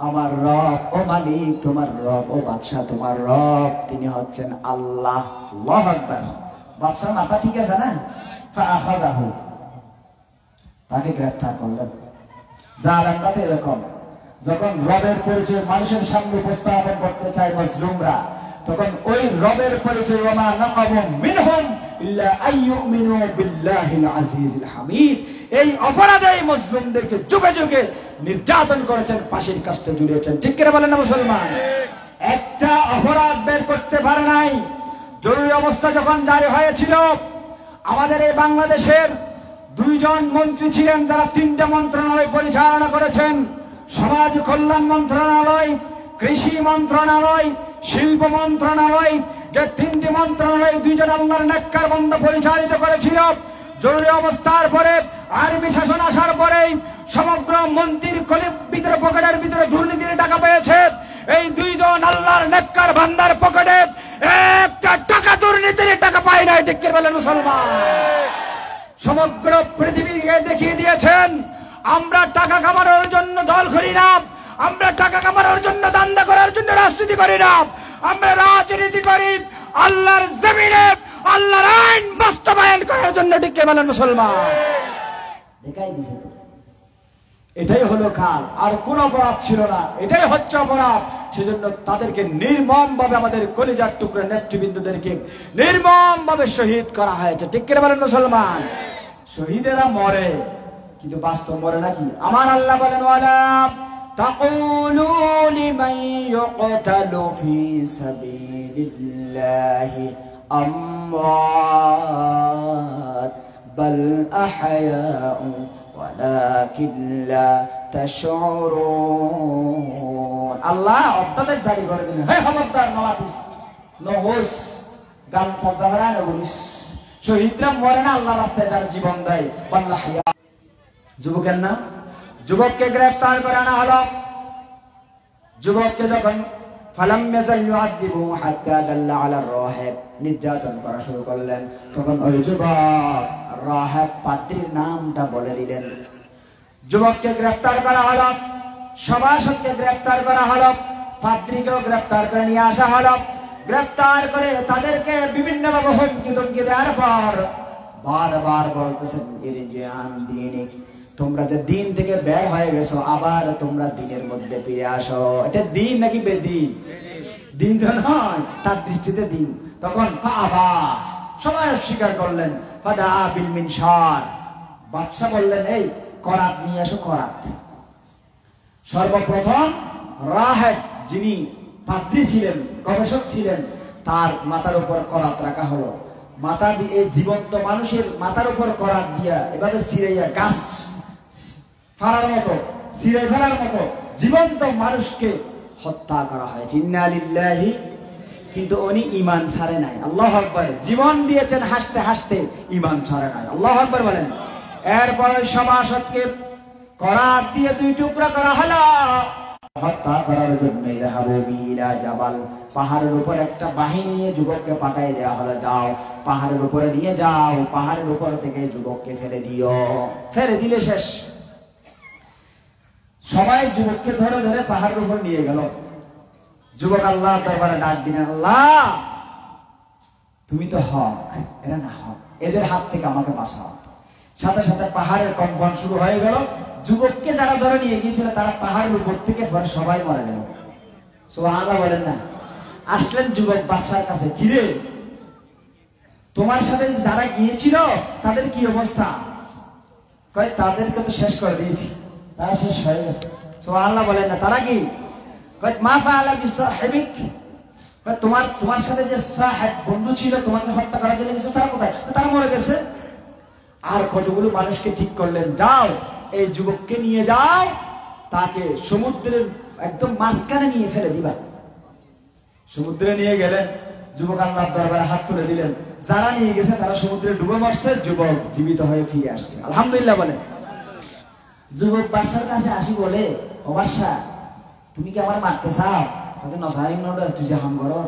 আমার রব ও মালিক তোমার রব, ও বাদশাহ তোমার রব তিনি হচ্ছেন আল্লাহ। আল্লাহু আকবার। বাদশার মাথা ঠিক আছে না? ফাআখাযাহু, তাকে গ্রেফতার করলেন। জালেমরা তো এরকম, যখন রবের পরিচয় মানুষের সামনে উপস্থাপন করতে চায় মজলুমরা, তখন ওই রবের পরিচয় ওয়া মা নাকামু মিনহুম ইল্লা আইয়ুমিনু বিল্লাহিল আজিজিল হামিদ, এই অপরাধে মুসলিমদেরকে যুগে যুগে নির্যাতন করেছেন, ফাঁসির কাস্টে ঝুলিয়েছেন। ঠিক করে বলেন না মুসলমান? একটা অপরাধ বের করতে পারে নাই। জরুরি অবস্থা যখন জারি হয়েছিল, আমাদের এই বাংলাদেশের দুইজন মন্ত্রী ছিলেন যারা তিনটা মন্ত্রণালয় পরিচালনা করেছেন, সমাজ কল্যাণ মন্ত্রণালয়, কৃষি মন্ত্রণালয়, শিল্প মন্ত্রণালয়। যে তিনটি মন্ত্রণালয় দুইজন আল্লাহর নেককার বান্দা পরিচালিত করেছিল। জরুরি অবস্থার পরে আর্মি শাসন আসার পরেই সমগ্র মন্ত্রীর ভিতরে পকেটের ভিতরে দুর্নীতির টাকা পেয়েছে। এই দুইজন আল্লাহর নেককার বান্দার পকেটে একটা টাকা দুর্নীতির টাকা পায় নাই। ঠিক করে বলেন মুসলমান? সমগ্র পৃথিবীকে দেখিয়ে দিয়েছেন আমরা টাকা কামানোর জন্য দল করি না, আমরা টাকা কামানোর জন্য দান্দা করার জন্য রাজনীতি করি না, আমরা রাজনীতি করি আল্লাহর জমিনে আল্লাহর আইন বাস্তবায়ন করার জন্য। ঠিক করে বলেন মুসলমান? দেখাই দিছে, এটাই হলো কাল, আর কোন অপরাধ ছিল না, এটাই হচ্ছে অপরাধ। সেজন্য তাদেরকে নির্মম ভাবে, আমাদের কলিজার টুকরা নেতৃবৃন্দদেরকে নির্মম ভাবে শহীদ করা হয়েছে। ঠিক করে বলেন মুসলমান? শহীদেরা মরে, কিন্তু বাস্তব মরে নাকি? আমার আল্লাহ বলেন ওয়ালা তাকুলু লিমান ইউকতালু ফি সাবিলিল্লাহি আমওয়াত বাল আহয়াউ ওয়ালাকিন লা তাশউরুন। আল্লাহ অধ্যাদেশ জারি করে দিলেন, হে খবরদার নওয়াতিস নহস গান থাকবে না বলিস, শহীদরা মরে না, আল্লাহ রাস্তায় যারা জীবন দেয় বাল্লা হায়া। যুবকের নাম, যুবককে গ্রেফতার করে আনা হলো। যুবককে যখন ফালাম ইয়াজাল ইউআদিবু হাত্তা দাল্লা আলা রাহিব, নির্যাতন করা শুরু করলেন, তখন ওই যুবক রাহিব পাদ্রীর নামটা বলে দিলেন। যুবককে গ্রেফতার করা হলো, সভাসদকে গ্রেফতার করা হলো, পাদ্রীকেও গ্রেফতার করে নিয়ে আসা হলো। গ্রেফতার করে তাদেরকে বিভিন্ন ভাবে হুমকি ধমকি দেওয়ার পর বারবার বলতেছেন ইরজিআন দীনিক, তোমরা যে দিন থেকে বের হয়ে গেছো আবার তোমরা দিনের মধ্যে ফিরে আসো। এটা দিন নাকি বেদিন? দিন তো নয়, তার দৃষ্টিতে দিন। তখন ফাআবা, সবাই অস্বীকার করলেন। ফাদা বিল মিনশার, বাদশা বললেন এই করাত নিয়ে আসো, করাত। সর্বপ্রথম রাহেব যিনি পাদ্রী ছিলেন, গবেষক ছিলেন, তার মাথার উপর করাত রাখা হলো। মাথা দিয়ে জীবন্ত মানুষের মাথার উপর করাত দিয়া এভাবে সিরাইয়া গাছ ফাড়ার মতো, সিরাই ফেলার মতো জীবন্ত মানুষকে হত্যা করা হয়েছে। ইন্না লিল্লাহি, কিন্তু উনি ঈমান ছাড়ে নাই। আল্লাহু আকবার। জীবন দিয়েছেন হাসতে হাসতে, ঈমান ছাড়ে নাই। আল্লাহু আকবার বলেন। এরপর সভাসদকে করাত দিয়ে দুই টুকরা করা হলো। হত্যা করার জন্য ইযহাবু ইলা জাবাল, পাহাড়ের উপর একটা বাহিনী নিয়ে যুবককে পাঠিয়ে দেওয়া হলো, যাও পাহাড়ের উপরে নিয়ে যাও, পাহাড়ের উপর থেকে যুবককে ফেলে দিও। ফেলে দিলে শেষ। সবাই যুবককে ধরে ধরে পাহাড়ের উপর নিয়ে গেল। যুবক আল্লাহর দরবারে ডাক দিলেন, আল্লাহ তুমি তো হক, এরা না হক, এদের হাত থেকে আমাকে বাঁচাও। সাথে সাথে পাহাড়ের কম্পন শুরু হয়ে গেল। যুবককে যারা ধরে নিয়ে গিয়েছিল তারা পাহাড়ের উপর থেকে পরে সবাই মারা গেল। সুবহানাল্লাহ বলেন না। আসলেন যুবক বাদশার কাছে, কিরে তোমার সাথে যারা গিয়েছিল তাদের কি অবস্থা? কয় তাদেরকে তো শেষ করে দিয়েছি, তারা শেষ হয়ে গেছে। সুবহানাল্লাহ বলেন না। তারা কি? কয় মা ফাআলা বিসাহিবিক, কয় তোমার সাথে যে সাহেব বন্ধু ছিল তোমাকে হত্যা করার জন্য গেছে, তারা কোথায়? তারা মরে গেছে। আর কতগুলো মানুষকে ঠিক করলেন, যাও এই যুবককে নিয়ে যাও, তাকে সমুদ্রের একদম মাঝখানে নিয়ে ফেলে দিবা। সমুদ্রে নিয়ে গেলেন। যুবক আল্লাহর দরবারে হাত তুলে দিলেন। যারা নিয়ে গেছে তারা সমুদ্রে ডুবে মরছে, যুবক জীবিত হয়ে ফিরে আসছে। আলহামদুলিল্লাহ বলেন। যুবক বাদশার কাছে আসি বলে, ও বাদশা তুমি কি আমার মারতে চাও? তুই যে হাম করো,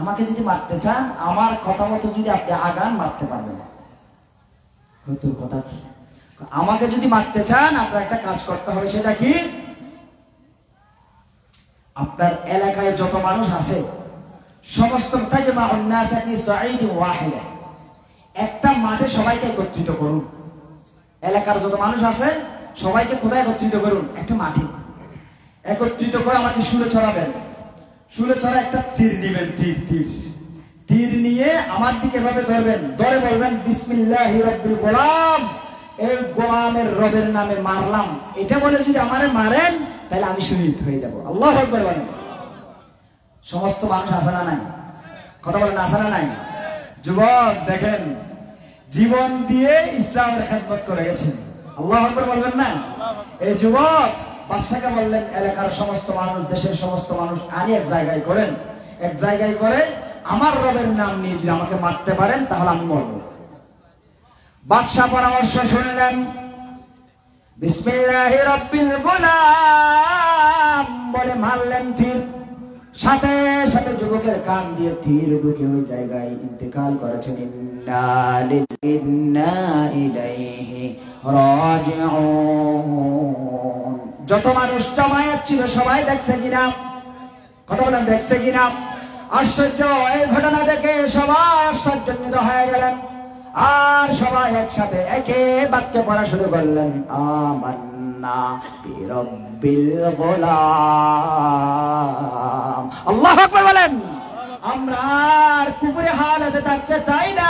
আমাকে যদি মারতে চান আমার কথা মতো যদি আপনি আগান মারতে পারবেন না। তোর কথা কি? আমাকে যদি মারতে চান আপনার একটা কাজ করতে হবে। সেটা কি? আপনার এলাকায় যত মানুষ আছে সমস্ত একটা মাঠে সবাইকে একত্রিত করুন। এলাকার যত মানুষ আছে সবাইকে কোথায় একত্রিত করুন? একটা মাঠে একত্রিত করে আমাকে সুরে ছড়াবেন। সুরে ছড়া একটা তীর নিবেন, তীর নিয়ে আমার দিকে এভাবে ধরবেন, ধরে বলবেন বিসমিল্লাহি রাব্বিল গোলাম, এই গোলামের রবের নামে মারলাম। এটা বলে যদি আমারে মারেন তাহলে আমি শহীদ হয়ে যাব। আল্লাহু আকবার বলেন। সমস্ত মানুষ আছে না নাই? কথা বলেন, আছে না নাই? যুবক দেখেন জীবন দিয়ে ইসলামের খেদমত করে গেছেন। আল্লাহু আকবার বলবেন না? এই যুবক বাদশাকে বললেন, এলাকার সমস্ত মানুষ, দেশের সমস্ত মানুষ আনি এক জায়গায় করেন, এক জায়গায় করে আমার রবের নাম নিয়ে যদি আমাকে মারতে পারেন তাহলে আমি মরব। বাদশা পরামর্শ শুনলেন, বিসমিল্লাহি রাব্বিল গোলাম বলে মারলেন তীর। সাথে সাথে যুবকের কান দিয়ে তীর ঢুকে ওই জায়গায় ইন্তেকাল করেছেন। ইন্না ইলাইহি রাজিউন। যত মানুষ জমায়েত ছিল সবাই দেখছে কিনা? কথা বলেন, দেখছে কিনা? আশ্চর্য! এই ঘটনা দেখে সবাই আশ্চর্যান্বিত হয়ে গেলেন। আর সবাই একসাথে একে বাক্যে পড়া শুরু করলেন, আমান্না বিরাব্বিল গোলাম। আল্লাহু আকবার বলেন। আমরা আর কুফরি হালাতে থাকতে চাই না।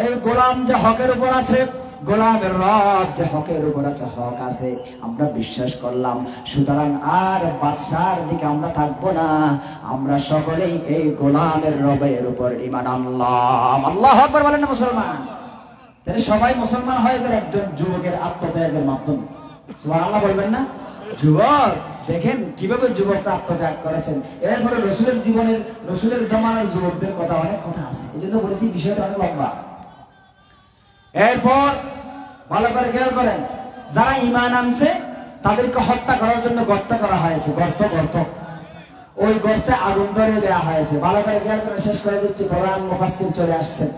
এই গোলাম যে হকের উপর আছে, গোলামের রব যে হকের উপর আছে, হক আছে, আমরা বিশ্বাস করলাম। সুতরাং আর বাদশার দিকে আমরা থাকবো না, আমরা সকলেই এই গোলামের রবের উপর ঈমান আনলাম। আল্লাহু আকবার বলেন না মুসলমান? তাহলে সবাই মুসলমান হয়ে গেল একজন যুবকের আত্মত্যাগের মাধ্যমে। সুবহানাল্লাহ বলবেন না? যুবক দেখেন কিভাবে যুবকরা আত্মত্যাগ করেছেন। এরপরে রসুলের জীবনের, রসুলের জামানার যুবকদের কথা অনেক কথা আছে, এই জন্য বলেছি বিষয়টা অনেক লম্বা। এরপর ভালো করে খেয়াল করেন, যারা ঈমান আনছে তাদেরকে হত্যা করার জন্য গর্ত করা হয়েছে, গর্ত। ওই গর্তে আগুন ধরিয়ে দেওয়া হয়েছে। ভালো করে খেয়াল করে শেষ করে দিচ্ছি, কোরআন মুফাসসির চলে আসছেন।